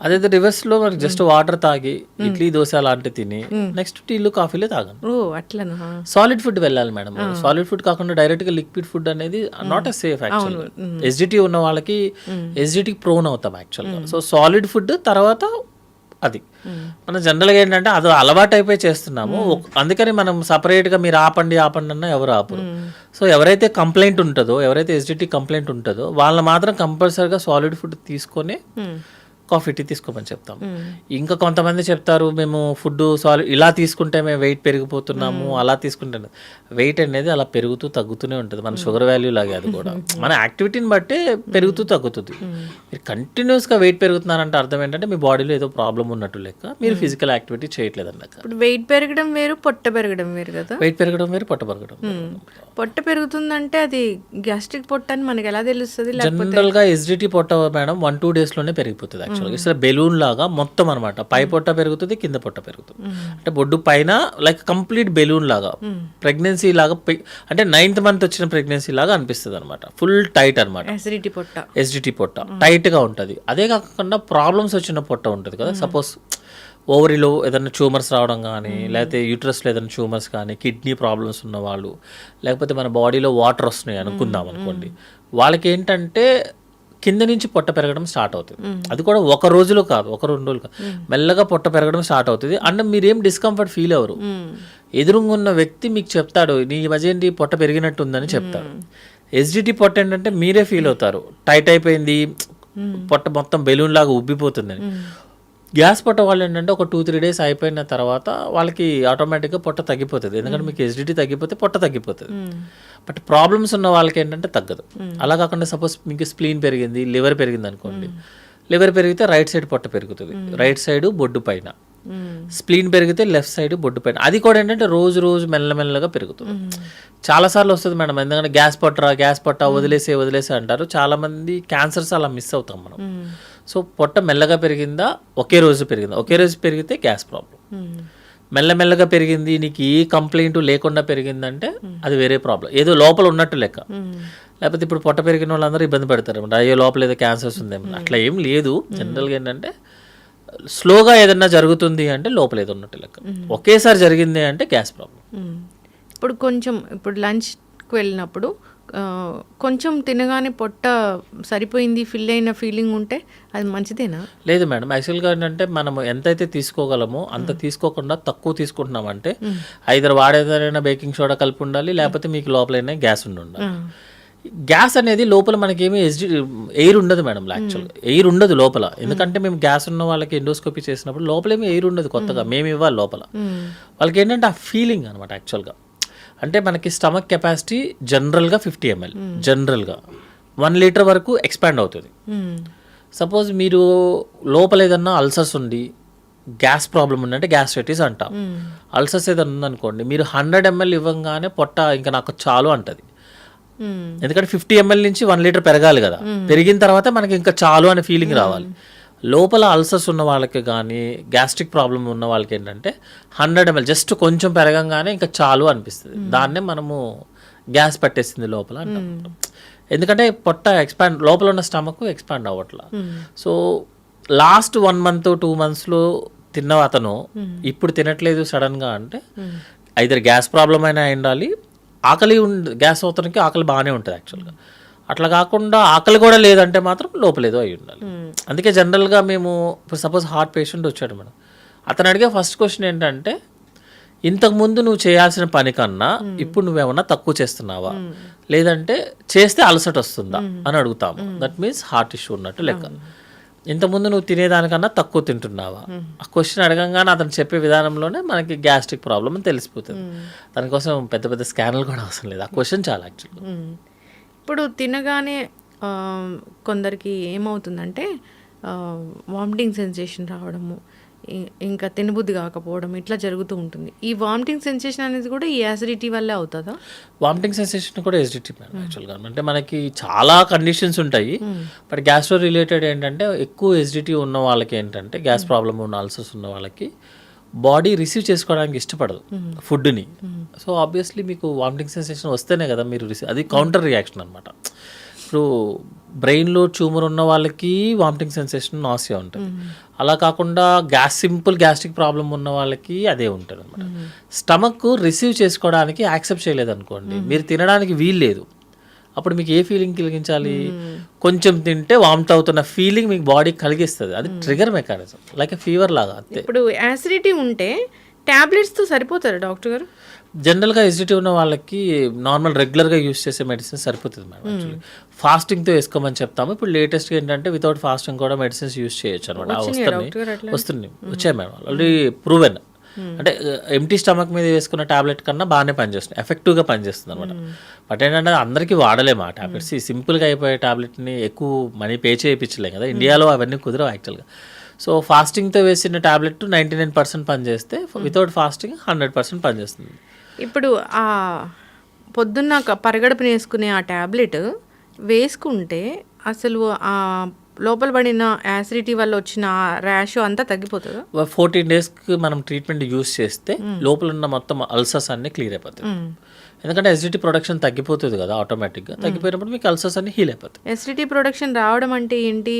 అదైతే రివర్స్లో మనకి జస్ట్ వాటర్ తాగి ఇడ్లీ దోశ అలాంటివి తిని నెక్స్ట్ టీలు కాఫీలే తాగండి. ఓ అట్లనా? సాలిడ్ ఫుడ్ వెళ్ళాలి మేడం. సాలిడ్ ఫుడ్ కాకుండా డైరెక్ట్గా లిక్విడ్ ఫుడ్ అనేది నాట్ ఎ సేఫ్ యాక్చువల్గా. ఎస్జిటి ఉన్న వాళ్ళకి ఎస్జిటికి ప్రోన్ అవుతాం యాక్చువల్గా. సో సాలిడ్ ఫుడ్ తర్వాత అది మనం జనరల్గా ఏంటంటే అది అలవాటు అయిపోయి చేస్తున్నాము, అందుకని మనం సపరేట్గా మీరు ఆపండి అన్న ఎవరు ఆపరు. సో ఎవరైతే కంప్లైంట్ ఉంటుందో, ఎవరైతే ఎస్జిటి కంప్లైంట్ ఉంటుందో వాళ్ళు మాత్రం కంపల్సరీగా సాలిడ్ ఫుడ్ తీసుకొని కాఫీ టీ తీసుకోమని చెప్తాం. ఇంకా కొంతమంది చెప్తారు మేము ఫుడ్ ఇలా తీసుకుంటే మేము వెయిట్ పెరిగిపోతున్నాము, అలా తీసుకుంటే వెయిట్ అనేది అలా పెరుగుతూ తగ్గుతూనే ఉంటుంది. మన షుగర్ వాల్యూ లాగే అది కూడా మన యాక్టివిటీని బట్టే పెరుగుతూ తగ్గుతుంది. మీరు కంటిన్యూస్గా వెయిట్ పెరుగుతున్నారంటే అర్థం ఏంటంటే మీ బాడీలో ఏదో ప్రాబ్లం ఉన్నట్టు లెక్క, మీరు ఫిజికల్ యాక్టివిటీ చేయట్లేదు అన్నమాట. ఇప్పుడు వెయిట్ పెరగడం వేరు, పొట్ట పెరగడం వేరు కదా. వెయిట్ పెరగడం వేరు, పొట్ట పెరగడం. పొట్ట పెరుగుతుందంటే అది గ్యాస్ట్రిక్ పొట్ట అని మనకి ఎలా తెలుస్తుంది? జనరల్గా ఎస్జిటి పొట్ట మేడం 1-2 daysలోనే పెరిగిపోతుంది. యాక్చువల్గా బెలూన్ లాగా మొత్తం అనమాట, పై పొట్ట పెరుగుతుంది, కింద పొట్ట పెరుగుతుంది. అంటే బొడ్డు పైన లైక్ కంప్లీట్ బెలూన్ లాగా, ప్రెగ్నెన్సీ లాగా, అంటే 9th month వచ్చిన ప్రెగ్నెన్సీ లాగా అనిపిస్తుంది అనమాట. ఫుల్ టైట్ అనమాట, ఎస్జిటి పొట్ట టైట్ గా ఉంటుంది. అదే కాకుండా ప్రాబ్లమ్స్ వచ్చిన పొట్ట ఉంటుంది కదా, సపోజ్ ఓవరీలో ఏదైనా ట్యూమర్స్ రావడం కానీ, లేకపోతే యూట్రస్లో ఏదైనా ట్యూమర్స్ కానీ, కిడ్నీ ప్రాబ్లమ్స్ ఉన్న వాళ్ళు, లేకపోతే మన బాడీలో వాటర్ వస్తున్నాయి అనుకుందాం అనుకోండి, వాళ్ళకి ఏంటంటే కింద నుంచి పొట్ట పెరగడం స్టార్ట్ అవుతుంది. అది కూడా ఒక రోజులో కాదు, 1-2 రోజులు కాదు, మెల్లగా పొట్ట పెరగడం స్టార్ట్ అవుతుంది. అంటే మీరేం డిస్కంఫర్ట్ ఫీల్ అవ్వరు. ఎదురుగా ఉన్న వ్యక్తి మీకు చెప్తాడు నీ మధ్య ఏంటి పొట్ట పెరిగినట్టు ఉందని చెప్తాడు. ఎస్జిటి పొట్ట ఏంటంటే మీరే ఫీల్ అవుతారు, టైట్ అయిపోయింది, పొట్ట మొత్తం బెలూన్ లాగా ఉబ్బిపోతుందని. గ్యాస్ పొట్ట వాళ్ళు ఏంటంటే ఒక 2-3 డేస్ అయిపోయిన తర్వాత వాళ్ళకి ఆటోమేటిక్గా పొట్ట తగ్గిపోతుంది, ఎందుకంటే మీకు ఎసిడిటీ తగ్గిపోతే పొట్ట తగ్గిపోతుంది. బట్ ప్రాబ్లమ్స్ ఉన్న వాళ్ళకి ఏంటంటే తగ్గదు. అలా కాకుండా సపోజ్ మీకు స్ప్లీన్ పెరిగింది, లివర్ పెరిగింది అనుకోండి, లివర్ పెరిగితే రైట్ సైడ్ పొట్ట పెరుగుతుంది, రైట్ సైడ్ బొడ్డు పైన. స్ప్లీన్ పెరిగితే లెఫ్ట్ సైడ్ బొడ్డు పైన. అది కూడా ఏంటంటే రోజు రోజు మెల్లమెల్లగా పెరుగుతుంది. చాలాసార్లు వస్తుంది మేడం, ఎందుకంటే గ్యాస్ పొట్ట వదిలేసే అంటారు. చాలామంది క్యాన్సర్స్ అలా మిస్ అవుతాం మనం. సో పొట్ట మెల్లగా పెరిగిందా, ఒకే రోజు పెరిగితే గ్యాస్ ప్రాబ్లం. మెల్లమెల్లగా పెరిగింది, నీకు ఏ కంప్లైంట్ లేకుండా పెరిగిందంటే అది వేరే ప్రాబ్లం, ఏదో లోపల ఉన్నట్టు లెక్క. లేకపోతే ఇప్పుడు పొట్ట పెరిగిన వాళ్ళందరూ ఇబ్బంది పడతారు, అయ్యో లోపల ఏదో క్యాన్సర్స్ ఉందేమో. అట్లా ఏం లేదు. జనరల్గా ఏంటంటే స్లోగా ఏదన్నా జరుగుతుంది అంటే లోపల ఏదో ఉన్నట్టు లెక్క. ఒకేసారి జరిగింది అంటే గ్యాస్ ప్రాబ్లం. ఇప్పుడు లంచ్కి వెళ్ళినప్పుడు కొంచెం తినగానే పొట్ట సరిపోయింది, ఫిల్ అయిన ఫీలింగ్ ఉంటే అది మంచిదేనా? లేదు మేడం, యాక్చువల్గా ఏంటంటే మనం ఎంతైతే తీసుకోగలమో అంత తీసుకోకుండా తక్కువ తీసుకుంటున్నామంటే ఐదర్ వాడేదైనా బేకింగ్ సోడా కలిపి ఉండాలి, లేకపోతే మీకు లోపలైనా గ్యాస్ ఉండాలి. గ్యాస్ అనేది లోపల మనకేమీ ఎయిర్ ఉండదు మేడం. యాక్చువల్గా ఎయిర్ ఉండదు లోపల, ఎందుకంటే మేము గ్యాస్ ఉన్న వాళ్ళకి ఎండోస్కోపీ చేసినప్పుడు లోపలేమీ ఎయిర్ ఉండదు, కొత్తగా మేము ఇవ్వాలి లోపల. వాళ్ళకి ఏంటంటే ఆ ఫీలింగ్ అనమాట. యాక్చువల్గా అంటే మనకి స్టమక్ కెపాసిటీ జనరల్గా 50 ml, జనరల్గా 1 లీటర్ వరకు ఎక్స్పాండ్ అవుతుంది. సపోజ్ మీరు లోపల ఏదన్నా అల్సర్స్ ఉండి గ్యాస్ ప్రాబ్లం ఉందంటే గ్యాస్ట్రైటిస్ అంటాం. అల్సర్స్ ఏదన్నా ఉందనుకోండి, మీరు 100 ml ఇవ్వగానే పొట్ట ఇంకా నాకు చాలు అంటది. ఎందుకంటే 50 ml నుంచి 1 లీటర్ పెరగాలి కదా, పెరిగిన తర్వాత మనకి ఇంకా చాలు అనే ఫీలింగ్ రావాలి. లోపల అల్సర్స్ ఉన్న వాళ్ళకి కానీ గ్యాస్ట్రిక్ ప్రాబ్లం ఉన్న వాళ్ళకి ఏంటంటే 100 ml జస్ట్ కొంచెం పెరగంగానే ఇంకా చాలు అనిపిస్తుంది. దాన్నే మనము గ్యాస్ పట్టేసింది లోపల అంటాం. ఎందుకంటే పొట్ట లోపల ఉన్న స్టమక్ ఎక్స్పాండ్ అవ్వట్లా. సో లాస్ట్ 1 month 2 monthsలో తిన్న అతను ఇప్పుడు తినట్లేదు సడన్గా అంటే ఐదర్ గ్యాస్ ప్రాబ్లం అయినా ఉండాలి, ఆకలి గ్యాస్ అవుతానికి ఆకలి బాగానే ఉంటుంది యాక్చువల్గా. అట్లా కాకుండా ఆకలి కూడా లేదంటే మాత్రం లోపలేదో అయి ఉండాలి. అందుకే జనరల్గా మేము ఇప్పుడు సపోజ్ హార్ట్ పేషెంట్ వచ్చాడు మేడం, అతను అడిగే ఫస్ట్ క్వశ్చన్ ఏంటంటే ఇంతకుముందు నువ్వు చేయాల్సిన పని కన్నా ఇప్పుడు నువ్వేమన్నా తక్కువ చేస్తున్నావా, లేదంటే చేస్తే అలసట వస్తుందా అని అడుగుతాము. దట్ మీన్స్ హార్ట్ ఇష్యూ ఉన్నట్టు లెక్క. ఇంతకుముందు నువ్వు తినేదానికన్నా తక్కువ తింటున్నావా, ఆ క్వశ్చన్ అడగంగానే అతను చెప్పే విధానంలోనే మనకి గ్యాస్ట్రిక్ ప్రాబ్లం అని తెలిసిపోతుంది. దానికోసం పెద్ద పెద్ద స్కానర్లు కూడా అవసరం లేదు, ఆ క్వశ్చన్ చాలా యాక్చువల్గా. ఇప్పుడు తినగానే కొందరికి ఏమవుతుందంటే వామిటింగ్ సెన్సేషన్ రావడము, ఇంకా తినబుద్ధి కాకపోవడం ఇట్లా జరుగుతూ ఉంటుంది. ఈ వామిటింగ్ సెన్సేషన్ అనేది కూడా ఈ యాసిడిటీ వల్లే అవుతుందా? వామిటింగ్ సెన్సేషన్ కూడా ఎసిడిటీ యాక్చువల్గా. అంటే మనకి చాలా కండిషన్స్ ఉంటాయి, బట్ గ్యాస్ట్రో రిలేటెడ్ ఏంటంటే ఎక్కువ ఎసిడిటీ ఉన్న వాళ్ళకి ఏంటంటే గ్యాస్ ప్రాబ్లమ్ ఉన్న అల్సర్స్ ఉన్న వాళ్ళకి బాడీ రిసీవ్ చేసుకోవడానికి ఇష్టపడదు ఫుడ్ని. సో ఆబ్వియస్లీ మీకు వామిటింగ్ సెన్సేషన్ వస్తేనే కదా మీరు అది కౌంటర్ రియాక్షన్ అనమాట. ఇప్పుడు బ్రెయిన్లో ట్యూమర్ ఉన్న వాళ్ళకి వామిటింగ్ సెన్సేషన్ నాసియా ఉంటుంది. అలా కాకుండా సింపుల్ గ్యాస్ట్రిక్ ప్రాబ్లం ఉన్న వాళ్ళకి అదే ఉంటుంది అనమాట. స్టమక్ రిసీవ్ చేసుకోవడానికి యాక్సెప్ట్ చేయలేదు అనుకోండి, మీరు తినడానికి వీలు లేదు. అప్పుడు మీకు ఏ ఫీలింగ్ కలిగించాలి? కొంచెం తింటే వామిట్ అవుతున్న ఫీలింగ్ మీకు బాడీ కలిగిస్తుంది. అది ట్రిగర్ మెకానిజం, లైక్ ఫీవర్ లాగా అంతే. ఇప్పుడు యాసిడిటీ ఉంటే టాబ్లెట్స్తో సరిపోతారు డాక్టర్ గారు? జనరల్గా ఎసిడిటీ ఉన్న వాళ్ళకి నార్మల్ రెగ్యులర్గా యూస్ చేసే మెడిసిన్స్ సరిపోతుంది మేడం. యాక్చువల్లీ ఫాస్టింగ్తో వేసుకోమని చెప్తాము. ఇప్పుడు లేటెస్ట్గా ఏంటంటే వితౌట్ ఫాస్టింగ్ కూడా మెడిసిన్స్ యూస్ చేయొచ్చు అనమాట. వస్తున్నాయి వచ్చాయి మేడం, ఆల్రెడీ ప్రూవెన్. అంటే ఎంటీ స్టమక్ మీద వేసుకున్న టాబ్లెట్ కన్నా బాగానే పనిచేస్తుంది, ఎఫెక్టివ్గా పనిచేస్తుంది అనమాట. బట్ ఏంటంటే అందరికీ వాడలేము ఆ టాబ్లెట్స్. ఈ సింపుల్గా అయిపోయే టాబ్లెట్ని ఎక్కువ మనీ పే చేయించలేం కదా, ఇండియాలో అవన్నీ కుదరవు యాక్చువల్గా. సో ఫాస్టింగ్తో వేసిన టాబ్లెట్ 99% పనిచేస్తే వితౌట్ ఫాస్టింగ్ 100% పనిచేస్తుంది. ఇప్పుడు ఆ పొద్దున్న పరిగడుపున వేసుకునే ఆ టాబ్లెట్ వేసుకుంటే అసలు ఆ లోపల పడిన యాసిడిటీ వల్ల వచ్చిన ర్యాష్ అంతా తగ్గిపోతుందా? 14 daysకి మనం ట్రీట్మెంట్ యూస్ చేస్తే లోపల ఉన్న మొత్తం అల్సర్స్ అన్ని క్లియర్ అయిపోతాయి. ఎందుకంటే ఎసిడిటీ ప్రొడక్షన్ తగ్గిపోతుంది కదా ఆటోమేటిక్గా, తగ్గిపోయినప్పుడు మీకు అల్సర్స్ అన్ని హీల్ అయిపోతాయి. ఎసిడిటీ ప్రొడక్షన్ రావడం అంటే ఏంటి?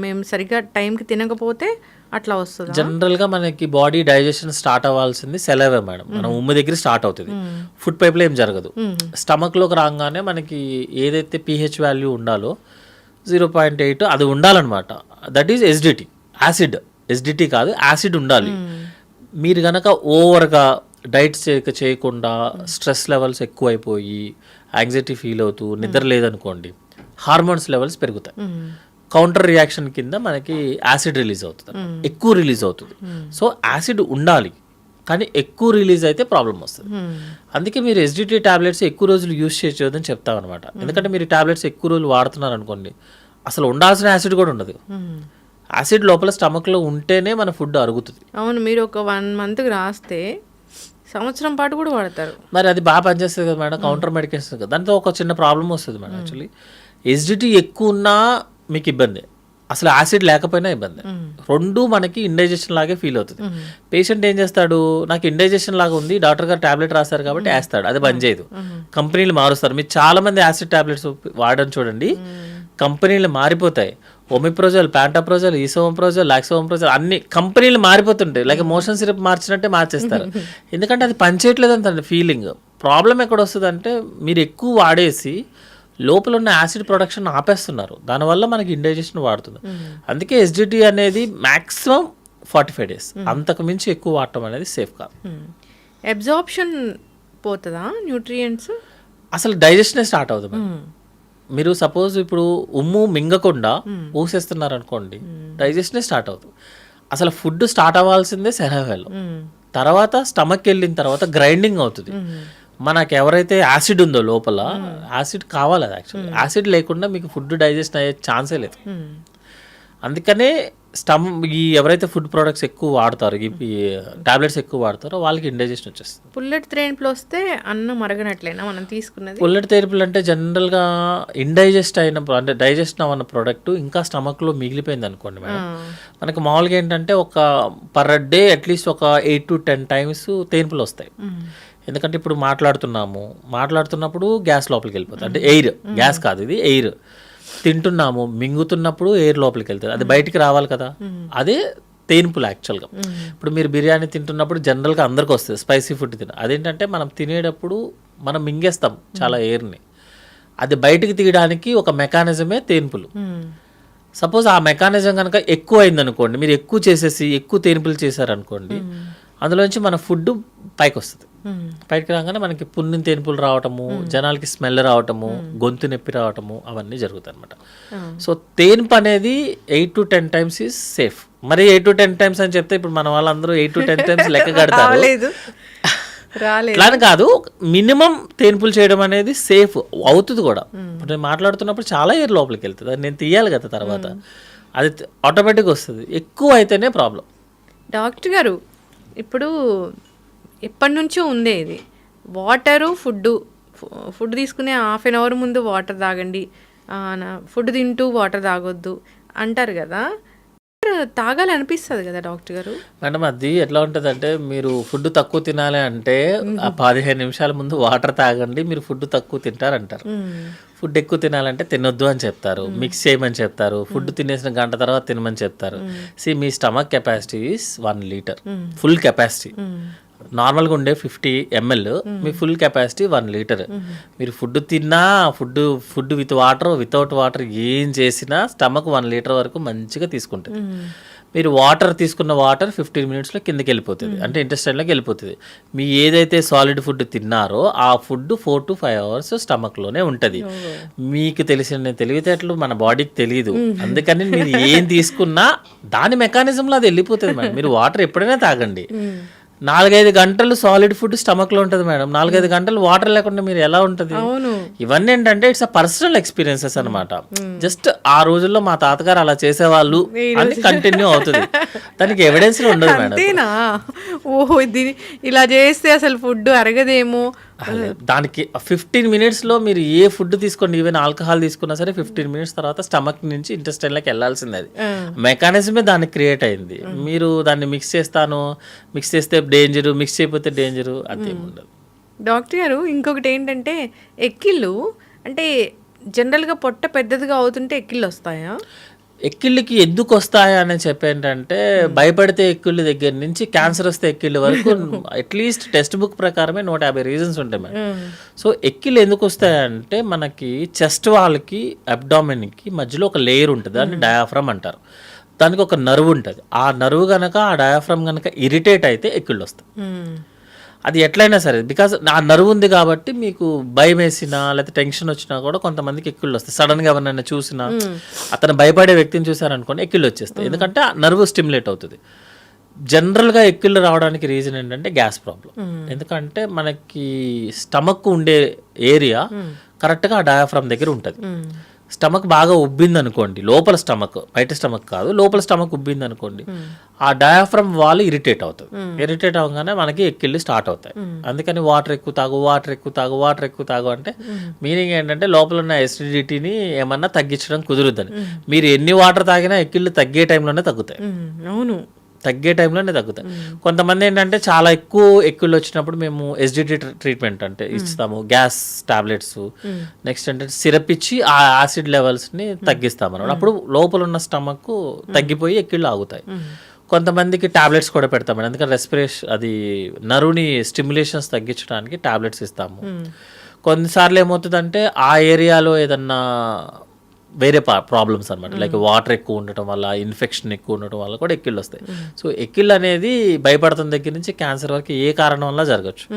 మేము సరిగ్గా టైంకి తినకపోతే అట్లా వస్తుంది. జనరల్గా మనకి బాడీ డైజెషన్ స్టార్ట్ అవ్వాల్సింది సెలవే మేడం, మనం ఉమ్ము దగ్గర స్టార్ట్ అవుతుంది, ఫుడ్ పైప్లో ఏం జరగదు. స్టమక్లోకి రాగానే మనకి ఏదైతే pH వాల్యూ ఉండాలో 0.8 అది ఉండాలన్నమాట. దట్ ఈజ్ ఎసిడిటీ, ఎసిడిటీ కాదు యాసిడ్ ఉండాలి. మీరు కనుక ఓవర్గా డైట్ చేయకుండా స్ట్రెస్ లెవెల్స్ ఎక్కువైపోయి యాంగ్జైటీ ఫీల్ అవుతూ నిద్ర లేదనుకోండి, హార్మోన్స్ లెవెల్స్ పెరుగుతాయి. కౌంటర్ రియాక్షన్ కింద మనకి యాసిడ్ రిలీజ్ అవుతుంది, ఎక్కువ రిలీజ్ అవుతుంది. సో యాసిడ్ ఉండాలి, కానీ ఎక్కువ రిలీజ్ అయితే ప్రాబ్లం వస్తుంది. అందుకే మీరు ఎస్డిటీ టాబ్లెట్స్ ఎక్కువ రోజులు యూజ్ చేయొద్దని చెప్తాం అనమాట. ఎందుకంటే మీరు టాబ్లెట్స్ ఎక్కువ రోజులు వాడుతున్నారు అనుకోండి, అసలు ఉండాల్సిన యాసిడ్ కూడా ఉండదు. యాసిడ్ లోపల స్టమక్లో ఉంటేనే మన ఫుడ్ అరుగుతుంది. అవును, మీరు ఒక 1 మంత్కి రాస్తే సంవత్సరం పాటు కూడా వాడతారు. మరి అది బాగా పనిచేస్తుంది కదా మేడం, కౌంటర్ మెడికేషన్ కదా. దాంతో ఒక చిన్న ప్రాబ్లం వస్తుంది మేడం. యాక్చువల్లీ ఎస్డిటీ ఎక్కువ ఉన్నా మీకు ఇబ్బంది, అసలు యాసిడ్ లేకపోయినా ఇబ్బంది. రెండు మనకి ఇండైజెషన్ లాగే ఫీల్ అవుతుంది. పేషెంట్ ఏం చేస్తాడు, నాకు ఇండైజెషన్ లాగా ఉంది, డాక్టర్ గారు టాబ్లెట్ రాస్తారు కాబట్టి వేస్తాడు, అది బంద్ చేయదు. కంపెనీలు మారుస్తారు. మీరు చాలా మంది యాసిడ్ టాబ్లెట్స్ వాడని చూడండి, కంపెనీలు మారిపోతాయి. ఒమిప్రోజల్, ప్యాంటాప్రోజల్, ఈసోమప్రోజల్, లాక్సోమప్రోజల్ అన్ని కంపెనీలు మారిపోతుంటాయి. లైక్ మోషన్ సిరప్ మార్చినట్టే మార్చేస్తారు. ఎందుకంటే అది పనిచేయట్లేదు అంత ఫీలింగ్. ప్రాబ్లం ఎక్కడ వస్తుంది అంటే మీరు ఎక్కువ వాడేసి లోపల ఉన్న యాసిడ్ ప్రొడక్షన్ ఆపేస్తున్నారు, దానివల్ల మనకి ఇండైజెషన్ వాడుతుంది. అందుకే ఎస్డిటీ అనేది మ్యాక్సిమం 45 days, అంతకు మించి ఎక్కువ వాడటం అనేది సేఫ్ కాదు. అబ్జార్ప్షన్ పోతుందా న్యూట్రియంట్స్? అసలు డైజెషనే స్టార్ట్ అవుతుంది. మీరు సపోజ్ ఇప్పుడు ఉమ్ము మింగకుండా ఊసేస్తున్నారు అనుకోండి, డైజెషనే స్టార్ట్ అవుతుంది. అసలు ఫుడ్ స్టార్ట్ అవ్వాల్సిందే సెరవేలో, తర్వాత స్టమక్ వెళ్ళిన తర్వాత గ్రైండింగ్ అవుతుంది. మనకు ఎవరైతే యాసిడ్ ఉందో లోపల, యాసిడ్ కావాలి అది యాక్చువల్లీ. యాసిడ్ లేకుండా మీకు ఫుడ్ డైజెస్ట్ అయ్యే ఛాన్సే లేదు. అందుకనే ఈ ఎవరైతే ఫుడ్ ప్రోడక్ట్స్ ఎక్కువ వాడతారో, ఈ టాబ్లెట్స్ ఎక్కువ వాడతారో వాళ్ళకి ఇండైజెషన్ వచ్చేస్తుంది. పుల్లెట్ థెరపీలు వస్తే అన్నం మరగనట్లేనా మనం తీసుకున్నది? పుల్లెట్ థెరపీలు అంటే జనరల్గా ఇండైజెస్ట్ అయిన, అంటే డైజెస్ట్ అవ్వన్న ప్రోడక్ట్ ఇంకా స్టమక్లో మిగిలిపోయింది అనుకోండి మేడం, మనకి మామూలుగా ఏంటంటే ఒక పర్ డే అట్లీస్ట్ ఒక 8 to 10 times తేన్పులు వస్తాయి. ఎందుకంటే ఇప్పుడు మాట్లాడుతున్నప్పుడు గ్యాస్ లోపలికి వెళ్ళిపోతుంది, అంటే ఎయిర్, గ్యాస్ కాదు ఇది ఎయిర్. తింటున్నాము, మింగుతున్నప్పుడు ఎయిర్ లోపలికి వెళ్తుంది, అది బయటికి రావాలి కదా, అదే తేన్పులు యాక్చువల్గా. ఇప్పుడు మీరు బిర్యానీ తింటున్నప్పుడు జనరల్గా అందరికి వస్తుంది, స్పైసీ ఫుడ్ అదేంటంటే మనం తినేటప్పుడు మనం మింగేస్తాం చాలా ఎయిర్ని, అది బయటికి తీయడానికి ఒక మెకానిజమే తేన్పులు. సపోజ్ ఆ మెకానిజం కనుక ఎక్కువ అయిందనుకోండి, మీరు ఎక్కువ చేసేసి ఎక్కువ తేన్పులు చేశారనుకోండి, అందులోంచి మన ఫుడ్ పైకి వస్తుంది. పైకి రాగానే మనకి పున్నిన తేన్పులు రావటము, జనాలకి స్మెల్ రావటము, గొంతు నొప్పి రావటము, అవన్నీ జరుగుతాయి అనమాట. సో తేన్పు అనేది 8 to 10 times ఈజ్ సేఫ్. మరి 8 to 10 times అని చెప్తే ఇప్పుడు మన వాళ్ళందరూ 8 to 10 times లెక్క కడతారు. అట్లా కాదు, మినిమం తేన్పులు చేయడం అనేది సేఫ్ అవుతుంది కూడా. ఇప్పుడు నేను మాట్లాడుతున్నప్పుడు చాలా ఎయిర్ లోపలికి వెళ్తుంది, అది నేను తీయాలి కదా తర్వాత, అది ఆటోమేటిక్గా వస్తుంది. ఎక్కువ అయితేనే ప్రాబ్లం. డాక్టర్ గారు, ఇప్పుడు ఎప్పటి నుంచో ఉందే ఇది, వాటరు ఫుడ్ తీసుకునే 1/2 hour ముందు వాటర్ తాగండి, ఫుడ్ తింటూ వాటర్ తాగొద్దు అంటారు కదా, తాగాలనిపిస్తుంది కదా డాక్టర్ గారు? మేడం అది ఎట్లా ఉంటుంది అంటే, మీరు ఫుడ్ తక్కువ తినాలి అంటే 15 నిమిషాల ముందు వాటర్ తాగండి, మీరు ఫుడ్ తక్కువ తింటారంటారు. ఫుడ్ ఎక్కువ తినాలంటే తినొద్దు అని చెప్తారు, మిక్స్ చేయమని చెప్తారు, ఫుడ్ తినేసిన గంట తర్వాత తినమని చెప్తారు. మీ stomach capacity is 1 liter, full capacity. నార్మల్గా ఉండే 50 ml, మీ ఫుల్ కెపాసిటీ 1 liter. మీరు ఫుడ్ తిన్నా, food with water, without water ఏం చేసినా స్టమక్ 1 liter వరకు మంచిగా తీసుకుంటుంది. మీరు వాటర్ తీసుకున్న వాటర్ 15 minutesలో కిందకి వెళ్ళిపోతుంది, అంటే ఇంటెస్టైన్లోకి వెళ్ళిపోతుంది. మీ ఏదైతే సాలిడ్ ఫుడ్ తిన్నారో ఆ ఫుడ్ 4 to 5 hours స్టమక్లోనే ఉంటుంది. మీకు తెలిసిన తెలివితేటలు మన బాడీకి తెలియదు, అందుకని మీరు ఏం తీసుకున్నా దాని మెకానిజంలో అది వెళ్ళిపోతుంది మేడం. మీరు వాటర్ ఎప్పుడైనా తాగండి. 4-5 గంటలు సాలిడ్ ఫుడ్ స్టమక్ లో ఉంటుంది మేడం, 4-5 గంటలు వాటర్ లేకుండా మీరు ఎలా ఉంటుంది? ఇవన్నీ ఏంటంటే ఇట్స్ అ పర్సనల్ ఎక్స్పీరియన్సెస్ అనమాట. జస్ట్ ఆ రోజుల్లో మా తాతగారు అలా చేసేవాళ్ళు అని కంటిన్యూ అవుతుంది, దానికి ఎవిడెన్స్ ఉండదు మేడం. ఓహో, ఇలా చేస్తే అసలు ఫుడ్ అరగదేమో. దానికి 15 minutesలో మీరు ఏ ఫుడ్ తీసుకోండి, ఈవెన్ ఆల్కహాల్ తీసుకున్నా సరే 15 minutes తర్వాత స్టమక్ నుంచి ఇంటెస్టైన్లోకి వెళ్ళాల్సింది. అది మెకానిజమే దానికి క్రియేట్ అయింది. మీరు దాన్ని మిక్స్ చేస్తే డేంజరు, మిక్స్ చేయకపోతే డేంజరు, అదేమి ఉండదు. డాక్టర్ గారు, ఇంకొకటి ఏంటంటే ఎక్కిళ్ళు, అంటే జనరల్గా పొట్ట పెద్దదిగా అవుతుంటే ఎక్కిళ్ళు వస్తాయా? ఎక్కిళ్ళకి ఎందుకు వస్తాయా అని చెప్పేంటంటే, భయపడితే ఎక్కిళ్ళ దగ్గర నుంచి క్యాన్సర్ వస్తే ఎక్కిళ్ళ వరకు అట్లీస్ట్ టెక్స్ట్ బుక్ ప్రకారమే 150 రీజన్స్ ఉంటాయి మేడం. సో ఎక్కిళ్ళు ఎందుకు వస్తాయంటే, మనకి చెస్ట్ వాళ్ళకి అబ్డామిన్కి మధ్యలో ఒక లేయర్ ఉంటుంది, దాన్ని డయాఫ్రమ్ అంటారు. దానికి ఒక నర్వ్ ఉంటుంది, ఆ నర్వ్ కనుక, ఆ డయాఫ్రమ్ కనుక ఇరిటేట్ అయితే ఎక్కిళ్ళు వస్తాయి. అది ఎట్లయినా సరే బికాజ్ ఆ నర్వ్ ఉంది కాబట్టి మీకు భయం వేసినా లేకపోతే టెన్షన్ వచ్చినా కూడా కొంతమందికి ఎక్కిళ్ళు వస్తాయి. సడన్గా ఎవరినైనా చూసినా అతను భయపడే వ్యక్తిని చూసారనుకోండి ఎక్కిళ్ళు వచ్చేస్తాయి, ఎందుకంటే ఆ నర్వ్ స్టిమ్యులేట్ అవుతుంది. జనరల్గా ఎక్కిళ్ళు రావడానికి రీజన్ ఏంటంటే గ్యాస్ ప్రాబ్లం. ఎందుకంటే మనకి స్టమక్ ఉండే ఏరియా కరెక్ట్గా ఆ డయాఫ్రామ్ దగ్గర ఉంటుంది. స్టమక్ బాగా ఉబ్బింది అనుకోండి, లోపల స్టమక్, బయట స్టమక్ కాదు, లోపల స్టమక్ ఉబ్బింది అనుకోండి, ఆ డయాఫ్రమ్ వాల్ ఇరిటేట్ అవుతుంది. ఇరిటేట్ అవగానే మనకి ఎక్కిళ్ళు స్టార్ట్ అవుతాయి. అందుకని వాటర్ ఎక్కువ తాగు, వాటర్ ఎక్కువ తాగు, వాటర్ ఎక్కువ తాగు అంటే మీనింగ్ ఏంటంటే లోపల ఉన్న ఎసిడిటీని ఏమన్నా తగ్గించడం కుదురుద్దని. మీరు ఎన్ని వాటర్ తాగినా ఎక్కిళ్ళు తగ్గే టైంలోనే తగ్గుతాయి. అవును, తగ్గే టైంలోనే తగ్గుతాయి. కొంతమంది ఏంటంటే చాలా ఎక్కువ ఎక్కిళ్ళు వచ్చినప్పుడు మేము ఎస్డిటి ట్రీట్మెంట్ అంటే ఇస్తాము, గ్యాస్ టాబ్లెట్స్, నెక్స్ట్ ఏంటంటే సిరప్ ఇచ్చి ఆ యాసిడ్ లెవెల్స్ని తగ్గిస్తాం అన్నమాట. అప్పుడు లోపల ఉన్న స్టమక్ తగ్గిపోయి ఎక్కిళ్ళు ఆగుతాయి. కొంతమందికి టాబ్లెట్స్ కూడా పెడతాం, ఎందుకంటే రెస్పిరేషన్ అది నరుని స్టిమ్యులేషన్స్ తగ్గించడానికి టాబ్లెట్స్ ఇస్తాము. కొన్నిసార్లు ఏమవుతుందంటే ఆ ఏరియాలో ఏదన్నా వేరే ప్రాబ్లమ్స్ అనమాట, లైక్ వాటర్ ఎక్కువ ఉండటం వల్ల, ఇన్ఫెక్షన్ ఎక్కువ ఉండటం వల్ల కూడా ఎక్కిళ్ళు వస్తాయి. సో ఎక్కిళ్ళు అనేది భయపడుతున్న దగ్గర నుంచి క్యాన్సర్ వరకు ఏ కారణం వల్ల జరగచ్చు.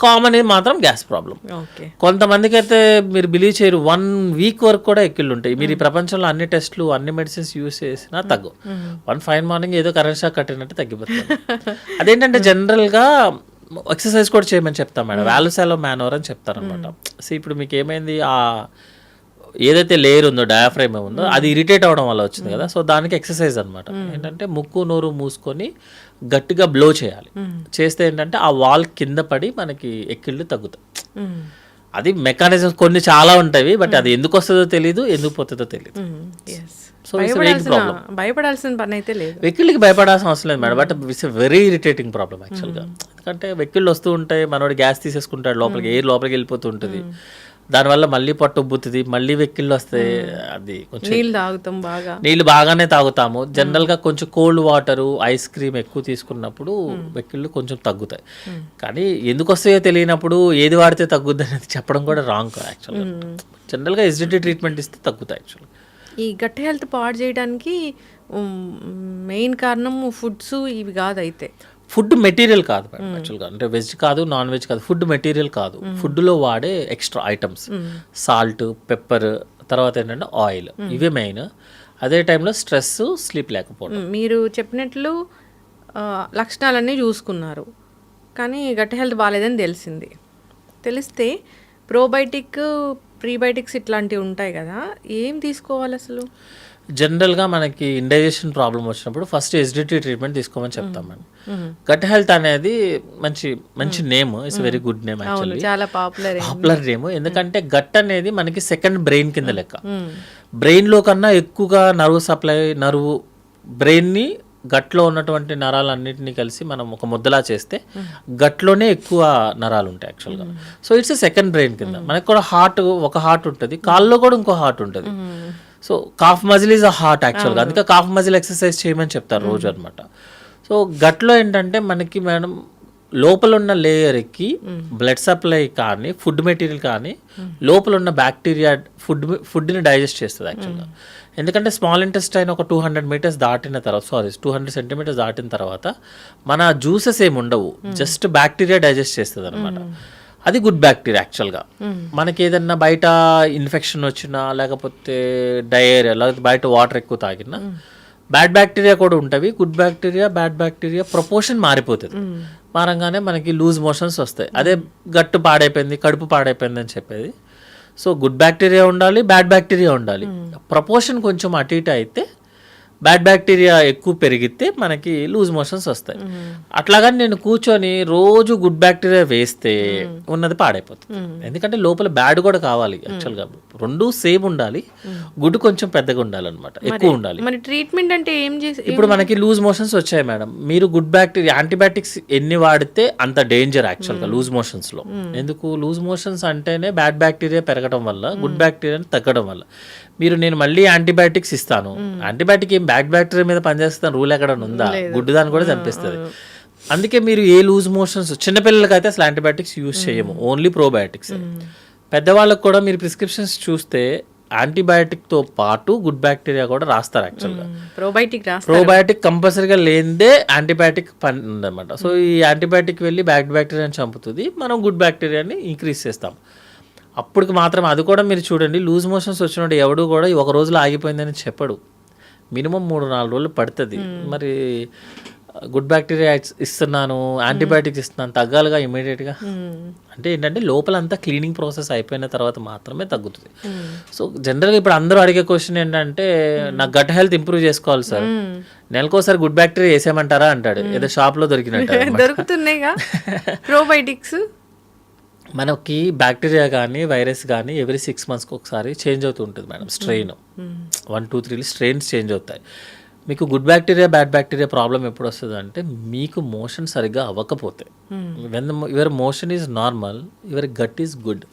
కామన్ మాత్రం గ్యాస్ ప్రాబ్లం. కొంతమందికి అయితే మీరు బిలీవ్ చేయరు 1 వీక్ వరకు కూడా ఎక్కిళ్ళు ఉంటాయి. మీరు ఈ ప్రపంచంలో అన్ని టెస్ట్లు అన్ని మెడిసిన్స్ యూస్ చేసినా తగ్గు. వన్ ఫైన్ మార్నింగ్ ఏదో కరెంట్ షాక్ కట్టినట్టు తగ్గిపోతుంది. అదేంటంటే జనరల్గా ఎక్సర్సైజ్ కూడా చేయమని చెప్తాం మేడం, వాల్వ్స్ మ్యానోవర్ అని చెప్తారనమాట. సో ఇప్పుడు మీకు ఏమైంది, ఆ ఏదైతే లేయర్ ఉందో డయాఫ్రైమ్ ఉందో అది ఇరిటేట్ అవడం వల్ల వచ్చింది కదా. సో దానికి ఎక్సర్సైజ్ అనమాట. ఏంటంటే ముక్కు నోరు మూసుకొని గట్టిగా బ్లో చేయాలి. చేస్తే ఏంటంటే ఆ వాల్ కింద పడి మనకి ఎక్కిళ్ళు తగ్గుతాయి. అది మెకానిజమ్స్ కొన్ని చాలా ఉంటాయి, బట్ అది ఎందుకు వస్తుందో తెలియదు, ఎందుకు పోతుందో తెలియదు. సో భయపడాల్సిన పని అయితే లేదు, వెక్కిళ్ళకి భయపడాల్సిన అవసరం లేదు madam, but it's very irritating problem యాక్చువల్గా. ఎందుకంటే వెక్కిళ్ళు వస్తూ ఉంటాయి, మనోడు గ్యాస్ తీసేసుకుంటాడు, లోపలికి ఎయిర్ లోపలికి వెళ్ళిపోతూ ఉంటుంది, దానివల్ల మళ్ళీ పొట్ట ఉబ్బుతుంది, మళ్ళీ వెక్కిళ్ళు వస్తాయి. అది కొంచెం నీళ్ళు బాగానే తాగుతాము. జనరల్గా కొంచెం కోల్డ్ వాటరు, ఐస్ క్రీమ్ ఎక్కువ తీసుకున్నప్పుడు వెక్కిళ్ళు కొంచెం తగ్గుతాయి. కానీ ఎందుకు వస్తాయో తెలియనప్పుడు ఏది వాడితే తగ్గుద్ది అనేది చెప్పడం కూడా రాంగ్ యాక్చువల్గా. జనరల్గా ఎసిడిటీ ట్రీట్మెంట్ ఇస్తే తగ్గుతాయి యాక్చువల్గా. ఈ గట్ హెల్త్ పాడు చేయడానికి మెయిన్ కారణం ఫుడ్స్ ఇవి కాదు. అయితే ఫుడ్ మెటీరియల్ కాదు మేడం యాక్చువల్గా, అంటే వెజ్ కాదు, నాన్ వెజ్ కాదు, ఫుడ్ మెటీరియల్ కాదు. ఫుడ్లో వాడే ఎక్స్ట్రా ఐటమ్స్, సాల్ట్, పెప్పర్, తర్వాత ఏంటంటే ఆయిల్, ఇవే మెయిన్. అదే టైంలో స్ట్రెస్, స్లీప్ లేకపోవడం. మీరు చెప్పినట్లు లక్షణాలన్నీ చూసుకున్నారు, కానీ గట్ హెల్త్ బాగాలేదని తెలిస్తే ప్రోబయోటిక్, ప్రీబయోటిక్స్ ఇట్లాంటివి ఉంటాయి కదా, ఏం తీసుకోవాలి అసలు? జనరల్గా మనకి ఇండైజెషన్ ప్రాబ్లం వచ్చినప్పుడు ఫస్ట్ ఎసిడిటీ ట్రీట్మెంట్ తీసుకోమని చెప్తాం మేడం. గట్ హెల్త్ అనేది మంచి name, it's very good name actually, చాలా పాపులర్ నేమ్. ఎందుకంటే గట్ అనేది మనకి సెకండ్ బ్రెయిన్ కింద లెక్క. బ్రెయిన్లో కన్నా ఎక్కువగా నర్వ్ బ్రెయిన్ని గట్లో ఉన్నటువంటి నరాలన్నింటినీ కలిసి మనం ఒక ముద్దలా చేస్తే గట్లోనే ఎక్కువ నరాలు ఉంటాయి యాక్చువల్గా. సో ఇట్స్ సెకండ్ బ్రెయిన్ కింద. మనకి కూడా ఒక హార్ట్ ఉంటుంది, కాల్లో కూడా ఇంకో హార్ట్ ఉంటుంది. So cough muscle is a heart యాక్చువల్గా, అందుకే కాఫ్ మజిల్ ఎక్సర్సైజ్ చేయమని చెప్తారు రోజు అనమాట. సో గట్లో ఏంటంటే మనకి మేడం లోపల ఉన్న లేయర్కి బ్లడ్ సప్లై కానీ, ఫుడ్ మెటీరియల్ కానీ, లోపల ఉన్న బ్యాక్టీరియా ఫుడ్ని డైజెస్ట్ చేస్తుంది యాక్చువల్గా. ఎందుకంటే స్మాల్ ఇంటెస్టైన్ ఒక 200 మీటర్స్ దాటిన తర్వాత 200 సెంటీమీటర్స్ దాటిన తర్వాత మన జ్యూసెస్ ఏమి ఉండవు, జస్ట్ బ్యాక్టీరియా డైజెస్ట్ చేస్తుంది అనమాట. అది గుడ్ బ్యాక్టీరియా యాక్చువల్గా. మనకి ఏదన్నా బయట ఇన్ఫెక్షన్ వచ్చినా, లేకపోతే డయేరియా, లేకపోతే బయట వాటర్ ఎక్కువ తాగినా బ్యాడ్ బ్యాక్టీరియా కూడా ఉంటుంది. Good bacteria, bad bacteria proportion మారిపోతుంది. మారంగానే మనకి లూజ్ మోషన్స్ వస్తాయి. అదే గట్టు పాడైపోయింది, కడుపు పాడైపోయింది అని చెప్పేది. సో గుడ్ బ్యాక్టీరియా ఉండాలి, బ్యాడ్ బ్యాక్టీరియా ఉండాలి. ప్రపోర్షన్ కొంచెం అటు ఇటు అయితే, బ్యాడ్ బ్యాక్టీరియా ఎక్కువ పెరిగితే మనకి లూజ్ మోషన్స్ వస్తాయి. అట్లాగని నేను కూర్చొని రోజు గుడ్ బ్యాక్టీరియా వేస్తే ఉన్నది పాడైపోతుంది. ఎందుకంటే లోపల బ్యాడ్ కూడా కావాలి యాక్చువల్గా, రెండు సేమ్ ఉండాలి. గుడ్ కొంచెం పెద్దగా ఉండాలన్నమాట, ఎక్కువ ఉండాలి. మరి ట్రీట్మెంట్ అంటే ఏం చేసి, ఇప్పుడు మనకి లూజ్ మోషన్స్ వచ్చాయి మేడం, మీరు గుడ్ బ్యాక్టీరియా యాంటీబయాటిక్స్ ఎన్ని వాడితే అంత డేంజర్ యాక్చువల్గా లూజ్ మోషన్స్లో. ఎందుకు లూజ్ మోషన్స్ అంటేనే బ్యాడ్ బ్యాక్టీరియా పెరగడం వల్ల, గుడ్ బ్యాక్టీరియా తగ్గడం వల్ల. నేను మళ్ళీ యాంటీబయాటిక్స్ ఇస్తాను, యాంటీబయాటిక్ ఏం బ్యాడ్ బ్యాక్టీరియా మీద పనిచేస్తాను రూల్ ఎక్కడ ఉందా? గుడ్డు దాన్ని కూడా చంపిస్తుంది. అందుకే మీరు ఏ లూజ్ మోషన్స్, చిన్నపిల్లలకైతే అసలు యాంటీబయాటిక్స్ యూజ్ చేయము, ఓన్లీ ప్రోబయాటిక్స్. పెద్దవాళ్ళకి కూడా మీరు ప్రిస్క్రిప్షన్స్ చూస్తే యాంటీబయాటిక్తో పాటు గుడ్ బ్యాక్టీరియా కూడా రాస్తారు యాక్చువల్గా. ప్రోబయోటిక్ రాస్తారు. ప్రోబయాటిక్ కంపల్సరీగా లేనిదే యాంటీబయాటిక్ పని ఉందన్నమాట. సో ఈ యాంటీబయాటిక్ వెళ్ళి బ్యాడ్ బ్యాక్టీరియాని చంపుతుంది, మనం గుడ్ బ్యాక్టీరియాని ఇంక్రీజ్ చేస్తాం. అప్పటికి మాత్రం అది కూడా మీరు చూడండి, లూజ్ మోషన్స్ వచ్చినప్పుడు ఎవడు కూడా ఒక రోజులో ఆగిపోయిందని చెప్పడు, మినిమం 3-4 రోజులు పడుతుంది. మరి గుడ్ బ్యాక్టీరియా ఇస్తున్నాను, యాంటీబయాటిక్స్ ఇస్తున్నాను, తగ్గాలిగా ఇమీడియట్గా. అంటే ఏంటంటే లోపలంతా క్లీనింగ్ ప్రాసెస్ అయిపోయిన తర్వాత మాత్రమే తగ్గుతుంది. సో జనరల్గా ఇప్పుడు అందరూ అడిగే క్వశ్చన్ ఏంటంటే, నాకు గట్ హెల్త్ ఇంప్రూవ్ చేసుకోవాలి సార్, నెలకోసారి గుడ్ బ్యాక్టీరియా వేసేయమంటారా అంటాడు, ఏదో షాప్లో దొరికినట్టు. దొరుకుతున్నాయిగా ప్రోబయోటిక్స్. మనకి బ్యాక్టీరియా కానీ వైరస్ కానీ ఎవ్రీ 6 monthsకి ఒకసారి చేంజ్ అవుతూ ఉంటుంది మేడం. స్ట్రెయిన్ 1, 2, 3 స్ట్రెయిన్స్ చేంజ్ అవుతాయి. మీకు good bacteria bad bacteria problem ఎప్పుడు వస్తుంది అంటే, మీకు మోషన్ సరిగ్గా అవ్వకపోతే. When your motion is normal, your gut is good.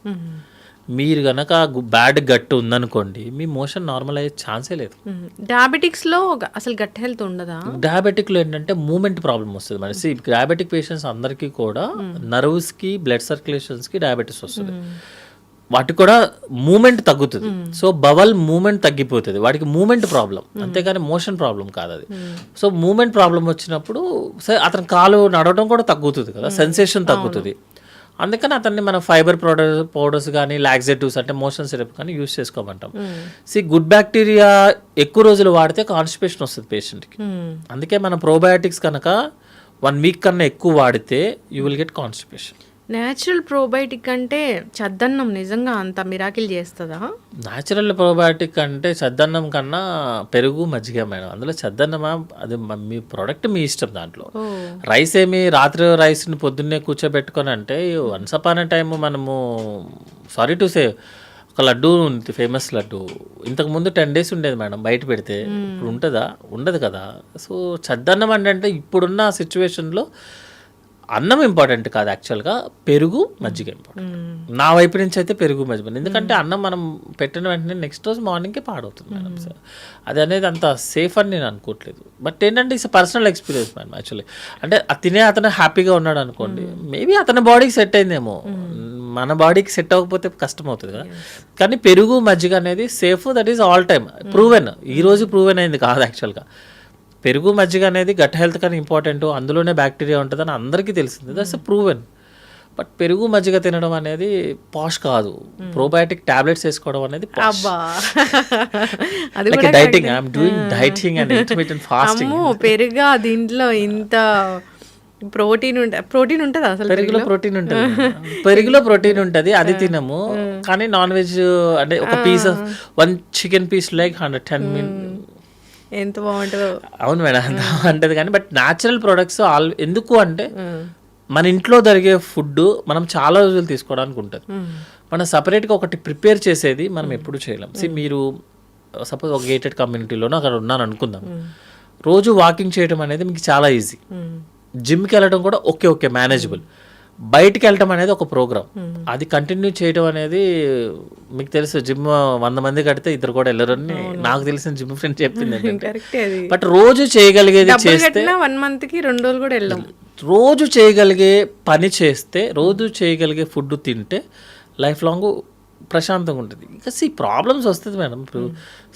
మీరు కనుక బ్యాడ్ గట్ ఉందనుకోండి, మీ మోషన్ నార్మల్ అయ్యే ఛాన్సే లేదు. డయాబెటిక్స్లో అసలు గట్ హెల్త్ ఉండదా? డయాబెటిక్లో ఏంటంటే మూమెంట్ ప్రాబ్లం వస్తుంది మరి. డయాబెటిక్ పేషెంట్స్ అందరికీ కూడా నర్వ్స్కి బ్లడ్ సర్క్యులేషన్స్కి డయాబెటీస్ వస్తుంది. వాటికి కూడా మూమెంట్ తగ్గుతుంది. సో బవల్ మూమెంట్ తగ్గిపోతుంది, వాడికి మూమెంట్ ప్రాబ్లం, అంతేగాని మోషన్ ప్రాబ్లం కాదు అది. సో మూమెంట్ ప్రాబ్లం వచ్చినప్పుడు అతని కాలు నడవడం కూడా తగ్గుతుంది కదా, సెన్సేషన్ తగ్గుతుంది. అందుకని అతన్ని మనం ఫైబర్ పౌడర్స్ కానీ లాక్సేటివ్స్ అంటే మోషన్ సిరప్ కానీ యూస్ చేసుకోమంటాం. గుడ్ బ్యాక్టీరియా ఎక్కువ రోజులు వాడితే కాన్స్టిపేషన్ వస్తుంది పేషెంట్కి. అందుకే మనం ప్రోబయాటిక్స్ కనుక 1 week కన్నా ఎక్కువ వాడితే you will get constipation. Natural probiotic అంటే చద్దన్నం నిజంగా అంత మిరాకిల్ చేస్తుందా? న్యాచురల్ ప్రోబయాటిక్ అంటే చద్దన్నం కన్నా పెరుగు మజ్జిగ మేడం. అందులో చద్దన్నమా అది మీ ప్రోడక్ట్ మీ ఇష్టం. దాంట్లో రైస్ ఏమి రాత్రి రైస్ని పొద్దున్నే కూర్చోబెట్టుకొని అంటే వన్స్ అపాన్ ఎ టైమ్ మనము సారీ టు సే ఒక లడ్డు ఉంది, ఫేమస్ లడ్డు, ఇంతకుముందు 10 days ఉండేది మేడం బయట పెడితే. ఇప్పుడు ఉంటుందా? ఉండదు కదా. సో చద్దన్నం అంటే ఇప్పుడున్న సిచ్యువేషన్లో అన్నం ఇంపార్టెంట్ కాదు, యాక్చువల్గా పెరుగు మజ్జిగ ఇంపార్టెంట్. నా వైపు నుంచి అయితే పెరుగు మజ్జిగ, ఎందుకంటే అన్నం మనం పెట్టిన వెంటనే నెక్స్ట్ రోజు మార్నింగ్కే పాడవుతుంది మేడం. సార్ అది అనేది అంత సేఫ్ అని నేను అనుకోవట్లేదు. బట్ ఏంటంటే it's personal experience madam actually. అంటే తినే అతను హ్యాపీగా ఉన్నాడు అనుకోండి, మేబీ అతని బాడీకి సెట్ అయిందేమో, మన బాడీకి సెట్ అవ్వకపోతే కష్టం అవుతుంది కదా. కానీ పెరుగు మజ్జిగ అనేది safe, that is all time proven. ఈరోజు ప్రూవెన్ అయింది కాదు యాక్చువల్గా. పెరుగు మజ్జిగ అనేది గట్ హెల్త్ కానీ ఇంపార్టెంట్, అందులోనే బ్యాక్టీరియా ఉంటుందని అందరికీ తెలిసింది, దట్స్ ప్రూవెన్. బట్ పెరుగు మజ్జిగ తినడం అనేది పాష్ కాదు, ప్రోబయాటిక్ టాబ్లెట్స్ వేసుకోవడం అనేది dieting. I'm doing dieting and intermittent fasting. పెరుగా దీంట్లో ఇంత ప్రోటీన్ ఉంటుంది అసలు. పెరుగులో ప్రోటీన్ ఉంటుంది, అది తినము. కానీ నాన్ వెజ్ అంటే ఒక పీస్ 1 chicken piece like 110 ఎంత బాగుంటుందో. అవును మేడం, అంత బాగుంటుంది. కానీ బట్ న్యాచురల్ ప్రొడక్ట్స్ ఎందుకు అంటే మన ఇంట్లో జరిగే ఫుడ్ మనం చాలా రోజులు తీసుకోవడానికి ఉంటుంది. మనం సపరేట్గా ఒకటి ప్రిపేర్ చేసేది మనం ఎప్పుడు చేయలేం. మీరు సపోజ్ ఒక గేటెడ్ కమ్యూనిటీలోనో అక్కడ ఉన్నాను అనుకుందాం, రోజు వాకింగ్ చేయడం అనేది మీకు చాలా ఈజీ. జిమ్కి వెళ్ళడం కూడా ఓకే మేనేజబుల్. బయటికి వెళ్ళటం అనేది ఒక ప్రోగ్రామ్, అది కంటిన్యూ చేయడం అనేది మీకు తెలుసు. జిమ్ 100 మంది కడితే 2 కూడా వెళ్ళరు అని నాకు తెలిసిన జిమ్ ఫ్రెండ్ చెప్పింది. బట్ రోజు చేయగలిగేది చేస్తే 1 monthకి 2 రోజులు కూడా వెళ్ళాం. రోజు చేయగలిగే పని చేస్తే, రోజు చేయగలిగే ఫుడ్ తింటే లైఫ్ లాంగ్ ప్రశాంతంగా ఉంటుంది. ఇంకా ప్రాబ్లమ్స్ వస్తుంది మేడం. ఇప్పుడు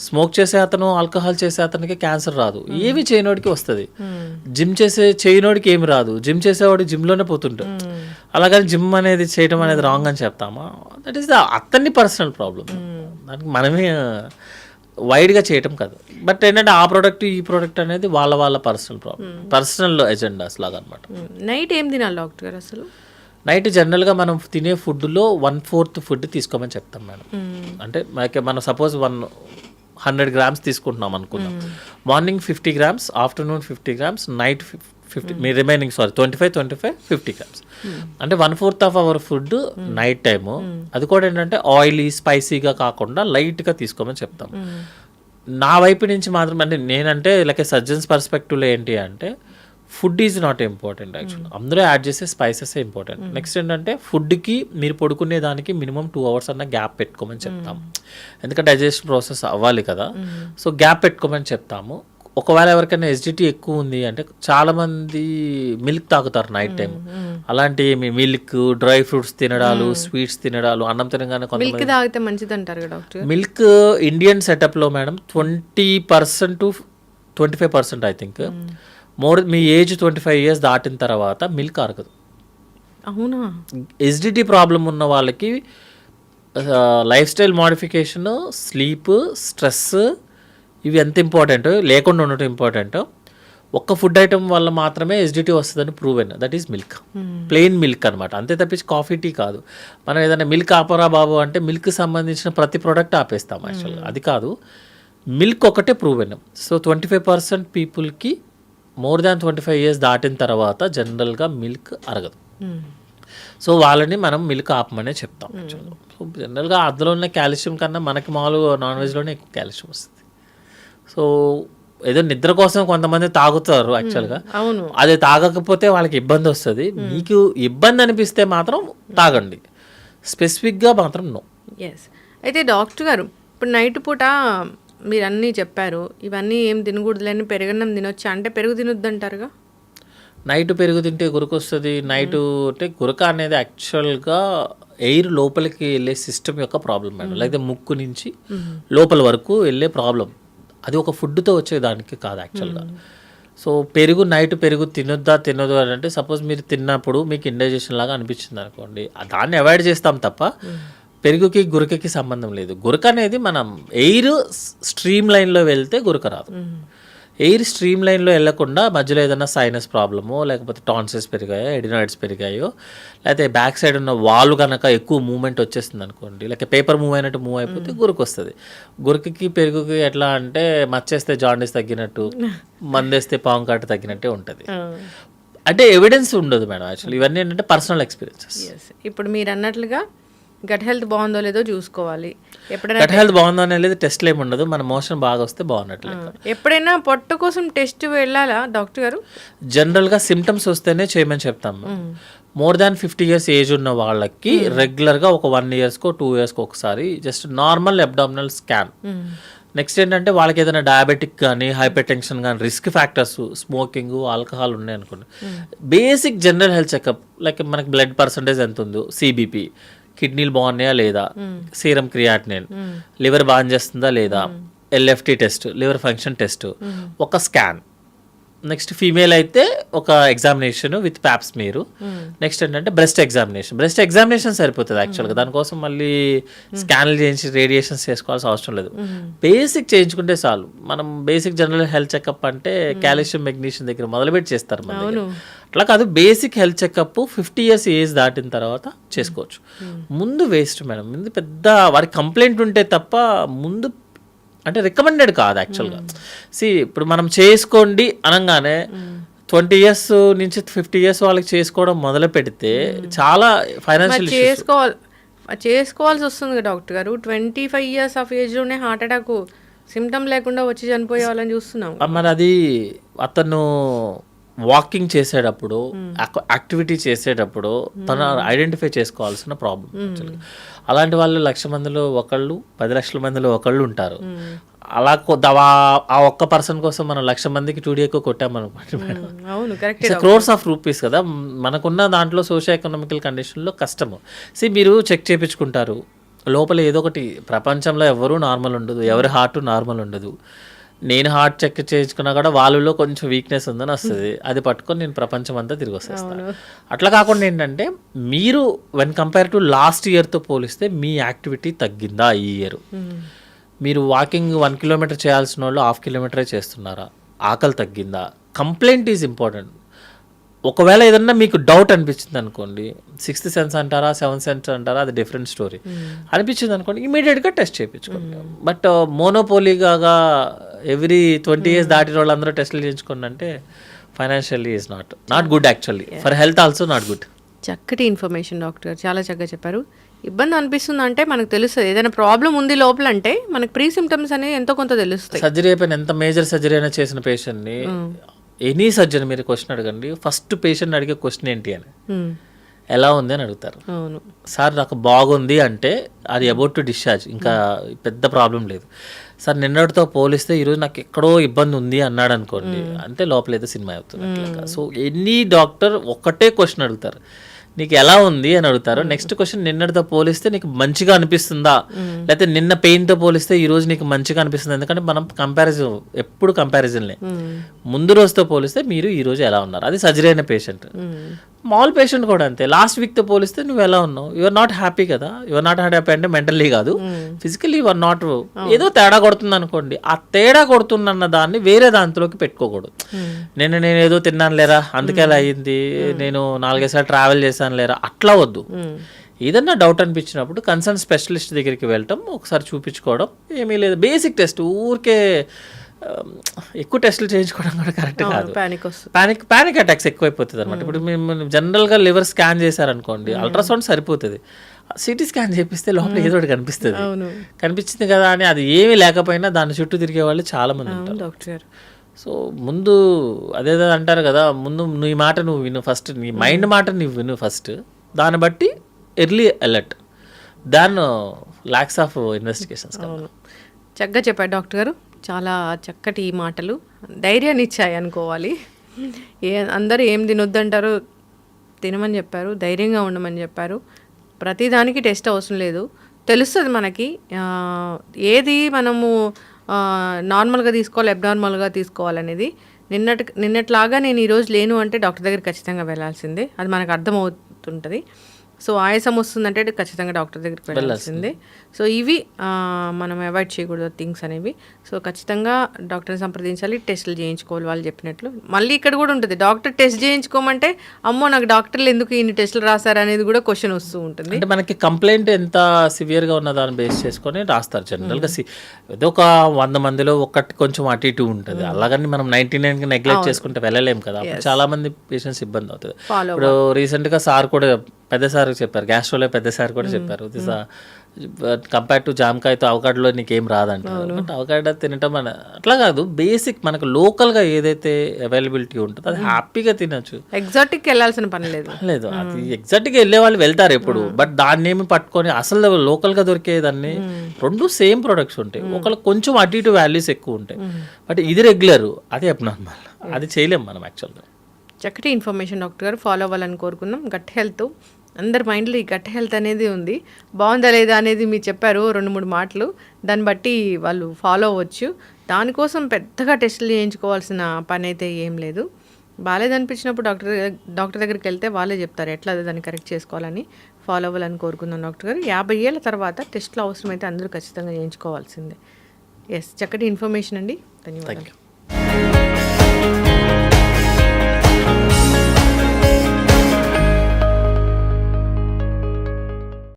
స్మోక్ చేసే అతను, ఆల్కహాల్ చేసే అతనికి క్యాన్సర్ రాదు, ఏవి చేయనోడికి వస్తుంది. జిమ్ చేయనోడికి ఏమి రాదు, జిమ్ చేసేవాడికి జిమ్లోనే పోతుంటాడు. అలాగని జిమ్ అనేది చేయడం అనేది రాంగ్ అని చెప్తామా? దట్ ఈస్ అతన్ని పర్సనల్ ప్రాబ్లం, దానికి మనమే వైడ్గా చేయటం కాదు. బట్ ఏంటంటే ఆ ప్రోడక్ట్ ఈ ప్రోడక్ట్ అనేది వాళ్ళ పర్సనల్ ప్రాబ్లం, పర్సనల్ ఎజెండాస్ లాగా అనమాట. నైట్ ఏం తినాలి డాక్టర్ గారు? అసలు నైట్ జనరల్గా మనం తినే ఫుడ్లో 1/4 ఫుడ్ తీసుకోమని చెప్తాం మేడం. అంటే మనం సపోజ్ 100 grams తీసుకుంటున్నాం అనుకుందాం, morning 50 grams, afternoon 50 grams, night 50, మీ రిమైనింగ్ 25, 50 grams. అంటే 1/4 of our food night time. అది కూడా ఏంటంటే ఆయిలీ స్పైసీగా కాకుండా లైట్గా తీసుకోమని చెప్తాం. నా వైపు నుంచి మాత్రం అంటే నేనంటే లైక్ సర్జన్స్ పర్స్పెక్టివ్లో ఏంటి అంటే, food is not important actually, అందరూ యాడ్ చేసే స్పైసెస్ ఇంపార్టెంట్. నెక్స్ట్ ఏంటంటే ఫుడ్కి మీరు పడుకునే దానికి మినిమం 2 hours అన్న గ్యాప్ పెట్టుకోమని చెప్తాం, ఎందుకంటే డైజెషన్ ప్రాసెస్ అవ్వాలి కదా. సో గ్యాప్ పెట్టుకోమని చెప్తాము. ఒకవేళ ఎవరికైనా ఎస్జిటీ ఎక్కువ ఉంది అంటే చాలామంది మిల్క్ తాగుతారు నైట్ టైం. అలాంటి మిల్క్, డ్రై ఫ్రూట్స్ తినడాలు, స్వీట్స్ తినడాలు, అన్నం తినగానే మిల్క్ కొంతమంది తాగితే మంచిది అంటారు కదా డాక్టర్. మిల్క్ ఇండియన్ సెటప్లో మేడం 20% to 25% ఐ థింక్. మీ ఏజ్ 25 years దాటిన తర్వాత మిల్క్ అరగదు. అవునా? ఎస్డిటీ ప్రాబ్లం ఉన్న వాళ్ళకి life style modification, sleep, stress ఇవి ఎంత ఇంపార్టెంట్, లేకుండా ఉండటం ఇంపార్టెంట్. ఒక్క ఫుడ్ ఐటమ్ వల్ల మాత్రమే ఎస్డిటీ వస్తుందని proven, that is milk. Plain milk అనమాట, అంతే తప్పించి కాఫీ, టీ కాదు. మనం ఏదైనా మిల్క్ ఆపరా బాబు అంటే మిల్క్ సంబంధించిన ప్రతి ప్రోడక్ట్ ఆపేస్తాం యాక్చువల్గా. అది కాదు, మిల్క్ ఒకటే ప్రూవెన్. సో 25% పీపుల్కి మోర్ దాన్ 25 years దాటిన తర్వాత జనరల్గా మిల్క్ అరగదు. సో వాళ్ళని మనం మిల్క్ ఆపమనే చెప్తాం యాక్చువల్గా. సో జనరల్గా అందులో ఉన్న కాల్షియం కన్నా మనకి మామూలుగా నాన్ వెజ్లోనే ఎక్కువ కాల్షియం వస్తుంది. సో ఏదో నిద్ర కోసం కొంతమంది తాగుతారు యాక్చువల్గా. అవును. అది తాగకపోతే వాళ్ళకి ఇబ్బంది వస్తుంది. మీకు ఇబ్బంది అనిపిస్తే మాత్రం తాగండి, స్పెసిఫిక్గా మాత్రం నో. ఎస్. అయితే డాక్టర్ గారు, ఇప్పుడు నైట్ పూట మీరు అన్నీ చెప్పారు, ఇవన్నీ ఏం తినకూడదులేని, పెరుగన్నం తినొచ్చా అంటే పెరుగు తినొద్దు అంటారుగా? నైట్ పెరుగు తింటే గురక వస్తుంది. నైట్ అంటే గురక అనేది యాక్చువల్గా ఎయిర్ లోపలికి వెళ్ళే సిస్టమ్ యొక్క ప్రాబ్లం మేడం, లేకపోతే ముక్కు నుంచి లోపల వరకు వెళ్ళే ప్రాబ్లం. అది ఒక ఫుడ్తో వచ్చేదానికి కాదు యాక్చువల్గా. సో నైట్ పెరుగు తినొద్దు అని అంటే, సపోజ్ మీరు తిన్నప్పుడు మీకు ఇండైజెషన్ లాగా అనిపించింది అనుకోండి, దాన్ని అవాయిడ్ చేస్తాం తప్ప పెరుగుకి గురకకి సంబంధం లేదు. గురక అనేది మనం ఎయిర్ స్ట్రీమ్ లైన్లో వెళ్తే గురక రాదు. ఎయిర్ స్ట్రీమ్ లైన్లో వెళ్ళకుండా మధ్యలో ఏదైనా సైనస్ ప్రాబ్లమో, లేకపోతే టాన్సిల్స్ పెరిగాయో, ఎడినాయిడ్స్ పెరిగాయో, లేకపోతే బ్యాక్ సైడ్ ఉన్న వాల్ కనుక ఎక్కువ మూవ్మెంట్ వచ్చేస్తుంది అనుకోండి, లేకపోతే పేపర్ మూవ్ అయినట్టు మూవ్ అయిపోతే గురక వస్తుంది. గురకకి పెరుగుకి ఎట్లా అంటే మచ్చేస్తే జాండీస్ తగ్గినట్టు, మందేస్తే పాము కాటు తగ్గినట్టే ఉంటుంది. అంటే ఎవిడెన్స్ ఉండదు మేడం యాక్చువల్లీ. ఇవన్నీ ఏంటంటే పర్సనల్ ఎక్స్పీరియన్సెస్. ఇప్పుడు మీరు అన్నట్లుగా గట్ హెల్త్ బాగుందో లేదో చూసుకోవాలి. ఎప్పుడైనా గట్ హెల్త్ బాగుందో అనేది టెస్ట్లు ఏమి ఉండదు, మన మోషన్ బాగా వస్తే బాగున్నట్లు. ఎప్పుడైనా పొట్ట కోసం టెస్ట్ వెళ్ళాలా డాక్టర్ గారు? జనరల్గా సిమ్టమ్స్ వస్తేనే చేయమని చెప్తాం. మోర్ దాన్ 50 years ఏజ్ ఉన్న వాళ్ళకి రెగ్యులర్గా ఒక 1 yearకో 2 yearsకో ఒకసారి just normal abdominal scan. Next ఏంటంటే వాళ్ళకి ఏదైనా డయాబెటిక్ కానీ, హైపర్ టెన్షన్ కానీ, రిస్క్ ఫ్యాక్టర్స్, స్మోకింగ్, ఆల్కహాల్ ఉన్నాయి అనుకోండి, basic general health checkup, like మనకి బ్లడ్ పర్సంటేజ్ ఎంత ఉందో, సిబిపి, కిడ్నీలు బాగున్నాయా లేదా, సీరం క్రియాటినిన్, లివర్ బాగా చేస్తుందా లేదా, LFT test, liver function test, ఒక స్కాన్. నెక్స్ట్ ఫీమేల్ అయితే ఒక ఎగ్జామినేషన్ విత్ ప్యాప్స్ మీరు. నెక్స్ట్ ఏంటంటే బ్రెస్ట్ ఎగ్జామినేషన్ సరిపోతుంది యాక్చువల్గా. దానికోసం మళ్ళీ స్కాన్లు చేయించి రేడియేషన్స్ చేసుకోవాల్సిన అవసరం లేదు. బేసిక్ చేయించుకుంటే చాలు. మనం బేసిక్ జనరల్ హెల్త్ చెకప్ అంటే కాల్షియం, మెగ్నీషియం దగ్గర మొదలుపెట్టి చేస్తారు మన దగ్గర. అట్లా కాదు, basic health checkup 50 years age దాటిన తర్వాత చేసుకోవచ్చు. ముందు వేస్ట్ మేడం, ముందు పెద్ద వారికి కంప్లైంట్ ఉంటే తప్ప ముందు అంటే రికమెండెడ్ కాదు యాక్చువల్గా. ఇప్పుడు మనం చేసుకోండి అనగానే 20 years నుంచి 50 years వాళ్ళకి చేసుకోవడం మొదలు పెడితే చాలా ఫైనాన్షియల్ చేసుకోవాల్సి వస్తుంది డాక్టర్ గారు. 25 years ఆఫ్ ఏజ్లోనే హార్ట్ అటాక్ సిమ్టమ్ లేకుండా వచ్చి చనిపోయే వాళ్ళని చూస్తున్నాం. మరి అది అతను వాకింగ్ చేసేటప్పుడు, యాక్టివిటీ చేసేటప్పుడు తను ఐడెంటిఫై చేసుకోవాల్సిన ప్రాబ్లం. అలాంటి వాళ్ళు 1,00,000 మందిలో ఒకళ్ళు, 10 లక్షల మందిలో ఒకళ్ళు ఉంటారు. అలా ఆ ఒక్క పర్సన్ కోసం మనం 1,00,000 మందికి 2D ఎక్కువ కొట్టామనుకోండి, క్రోర్స్ ఆఫ్ రూపీస్ కదా. మనకున్న దాంట్లో సోషియో ఎకనామికల్ కండిషన్లో కష్టము. మీరు చెక్ చేయించుకుంటారు, లోపల ఏదో ఒకటి, ప్రపంచంలో ఎవరు నార్మల్ ఉండదు, ఎవరి హార్ట్ నార్మల్ ఉండదు. నేను హార్ట్ చెక్ చేయించుకున్నా కూడా వాళ్ళలో కొంచెం వీక్నెస్ ఉందని వస్తుంది, అది పట్టుకొని నేను ప్రపంచం అంతా తిరిగి వస్తాను. అట్లా కాకుండా ఏంటంటే మీరు వెన్ కంపేర్ టు లాస్ట్ ఇయర్తో పోలిస్తే మీ యాక్టివిటీ తగ్గిందా ఈ ఇయర్? మీరు వాకింగ్ 1 kilometer చేయాల్సిన వాళ్ళు 1/2 kilometer చేస్తున్నారా? ఆకలి తగ్గిందా? Complaint is important. ఒకవేళ ఏదన్నా మీకు డౌట్ అనిపించింది అనుకోండి, 6th sense అంటారా, 7th sense అంటారా, అది డిఫరెంట్ స్టోరీ. అనిపించింది అనుకోండి, ఇమీడియట్గా టెస్ట్ చేయించుకోండి. బట్ మోనోపోలీగా ఎవ్రీ 20 years దాటిన వాళ్ళందరూ టెస్టులు చేయించుకోండి అంటే financially is not good actually, for health also not good. చక్కటి ఇన్ఫర్మేషన్ డాక్టర్ గారు, చాలా చక్కగా చెప్పారు. ఇబ్బంది అనిపిస్తుంది అంటే మనకు తెలుస్తుంది, ఏదైనా ప్రాబ్లం ఉంది లోపల అంటే మనకు ప్రీ సిమ్టమ్స్ అనేవి ఎంతో కొంత తెలుస్తాయి. సర్జరీ అయిపోయిన ఎంత మేజర్ సర్జరీ అయినా చేసిన పేషెంట్ని, ఎనీ సర్జరీ మీరు క్వశ్చన్ అడగండి, ఫస్ట్ పేషెంట్ అడిగే క్వశ్చన్ ఏంటి అని, ఎలా ఉంది అని అడుగుతారు. సార్ నాకు బాగుంది అంటే అది అబౌట్ టు డిశ్చార్జ్, ఇంకా పెద్ద ప్రాబ్లం లేదు. సార్ నిన్నటితో పోలిస్తే ఈరోజు నాకు ఎక్కడో ఇబ్బంది ఉంది అన్నాడు అనుకోండి, అంటే లోపల ఏదో సినిమా అవుతుంది. సో ఎనీ డాక్టర్ ఒకటే క్వశ్చన్ అడుగుతారు, నీకు ఎలా ఉంది అని అడుగుతారు. నెక్స్ట్ క్వశ్చన్, నిన్నటితో పోలిస్తే నీకు మంచిగా అనిపిస్తుందా, లేకపోతే నిన్న పెయిన్తో పోలిస్తే ఈ రోజు నీకు మంచిగా అనిపిస్తుంది. ఎందుకంటే మనం కంపారిజన్ ఎప్పుడు కంపారిజన్లే. ముందు రోజుతో పోలిస్తే మీరు ఈ రోజు ఎలా ఉన్నారు, అది సర్జరీ అయిన పేషెంట్. మామూలు పేషెంట్ కూడా అంతే, లాస్ట్ వీక్తో పోలిస్తే నువ్వు ఎలా ఉన్నావు, యువర్ నాట్ హ్యాపీ కదా. యువర్ నాట్ హ్యాపీ అంటే మెంటల్లీ కాదు, ఫిజికల్లీ యువర్ నాట్, ఏదో తేడా కొడుతుంది అనుకోండి. ఆ తేడా కొడుతున్న దాన్ని వేరే దాంట్లోకి పెట్టుకోకూడదు. నేను ఏదో తిన్నాను లేరా అందుకే అలా అయ్యింది, నేను 4 సార్లు ట్రావెల్ చేశాను లేరా, అట్లా వద్దు. ఏదన్నా డౌట్ అనిపించినప్పుడు కన్సర్న్ స్పెషలిస్ట్ దగ్గరికి వెళ్ళటం, ఒకసారి చూపించుకోవడం, ఏమీ లేదు. బేసిక్ టెస్ట్, ఊరికే ఎక్కువ టెస్టులు చేయించుకోవడం కూడా కరెక్ట్ కాదు. పానిక్ అటాక్స్ ఎక్కువైపోతుంది అనమాట. ఇప్పుడు మేము జనరల్గా లివర్ స్కాన్ చేశారనుకోండి, అల్ట్రాసౌండ్ సరిపోతుంది. సిటీ స్కాన్ చేపిస్తే లోపల ఏదో ఒకటి కనిపిస్తుంది. కనిపించింది కదా అని అది ఏమీ లేకపోయినా దాని చుట్టూ తిరిగే వాళ్ళు చాలా మంది ఉంటారు డాక్టర్. సో ముందు అదేదో అంటారు కదా, ముందు నీ మాట నువ్వు విను ఫస్ట్, నీ మైండ్ మాట నువ్వు విను ఫస్ట్, దాన్ని బట్టి early alert, than lakhs of investigations. చక్కగా చెప్పారు డాక్టర్ గారు, చాలా చక్కటి మాటలు ధైర్యాన్ని ఇచ్చాయి అనుకోవాలి. అందరూ ఏం తినొద్దంటారు, తినమని చెప్పారు, ధైర్యంగా ఉండమని చెప్పారు. ప్రతిదానికి టెస్ట్ అవసరం లేదు, తెలుస్తుంది మనకి ఏది మనము నార్మల్గా తీసుకోవాలి, అబ్నార్మల్గా తీసుకోవాలనేది. నిన్నట్లాగా నేను ఈరోజు లేను అంటే డాక్టర్ దగ్గర ఖచ్చితంగా వెళ్ళాల్సిందే, అది మనకు అర్థమవుతుంటుంది. సో ఆయాసం వస్తుందంటే ఖచ్చితంగా డాక్టర్ దగ్గరికి వెళ్ళాల్సిందే. సో ఇవి మనం అవాయిడ్ చేయకూడదు థింగ్స్ అనేవి. సో ఖచ్చితంగా డాక్టర్ని సంప్రదించాలి, టెస్టులు చేయించుకోవాలి వాళ్ళు చెప్పినట్లు. మళ్ళీ ఇక్కడ కూడా ఉంటుంది, డాక్టర్ టెస్ట్ చేయించుకోమంటే అమ్మో నాకు డాక్టర్లు ఎందుకు ఇన్ని టెస్టులు రాస్తారు అనేది కూడా క్వశ్చన్ వస్తూ ఉంటుంది. అంటే మనకి కంప్లైంట్ ఎంత సివియర్గా ఉన్న దాన్ని బేస్ చేసుకొని రాస్తారు జనరల్గా. ఏదో ఒక 100 మందిలో ఒకటి కొంచెం అటు ఇటు ఉంటుంది, అలాగని మనం 99కి నెగ్లెక్ట్ చేసుకుంటే వెళ్ళలేము కదా. చాలా మంది పేషెంట్స్ ఇబ్బంది అవుతుంది. ఇప్పుడు రీసెంట్గా సార్ కూడా పెద్ద సార్ చెప్పారు, గ్యాస్ట్రోలో పెద్ద సార్ కూడా చెప్పారు, కంపేర్ టు జామకాయతో అవకాడలో నీకేం రాదంటారు. బట్ అవకాడ తినటం అట్లా కాదు, బేసిక్ మనకు లోకల్గా ఏదైతే అవైలబిలిటీ ఉంటుందో అది హ్యాపీగా తినచ్చు. ఎగ్జాటిక్ వెళ్ళాల్సిన పని లేదు. అది ఎగ్జాక్ట్గా వెళ్ళే వాళ్ళు వెళ్తారు ఎప్పుడు, బట్ దాన్ని ఏమి పట్టుకొని అసలు లోకల్గా దొరికేదాన్ని రెండు సేమ్ ప్రొడక్ట్స్ ఉంటాయి, ఒకళ్ళు కొంచెం అటు ఇటు వాల్యూస్ ఎక్కువ ఉంటాయి. బట్ ఇది రెగ్యులర్, అది అబ్నార్మల్, అది చేయలేం మనం యాక్చువల్గా. చక్కటి ఇన్ఫర్మేషన్ డాక్టర్ గారు, ఫాలో అవ్వాలని కోరుకున్నాం. గట్ హెల్త్, అందరి మైండ్లో ఈ గట్ హెల్త్ అనేది ఉంది, బాగుందా లేదా అనేది మీరు చెప్పారు 2-3 మాటలు, దాన్ని బట్టి వాళ్ళు ఫాలో అవ్వచ్చు. దానికోసం పెద్దగా టెస్టులు చేయించుకోవాల్సిన పని అయితే ఏం లేదు. బాగాలేదనిపించినప్పుడు డాక్టర్ దగ్గరికి వెళ్తే వాళ్ళే చెప్తారు ఎట్లా దాన్ని కరెక్ట్ చేసుకోవాలని. ఫాలో అవ్వాలని కోరుకుందాం డాక్టర్ గారు. 50 ఏళ్ళ తర్వాత టెస్టులు అవసరమైతే అందరూ ఖచ్చితంగా చేయించుకోవాల్సిందే. ఎస్, చక్కటి ఇన్ఫర్మేషన్ అండి, ధన్యవాదాలు.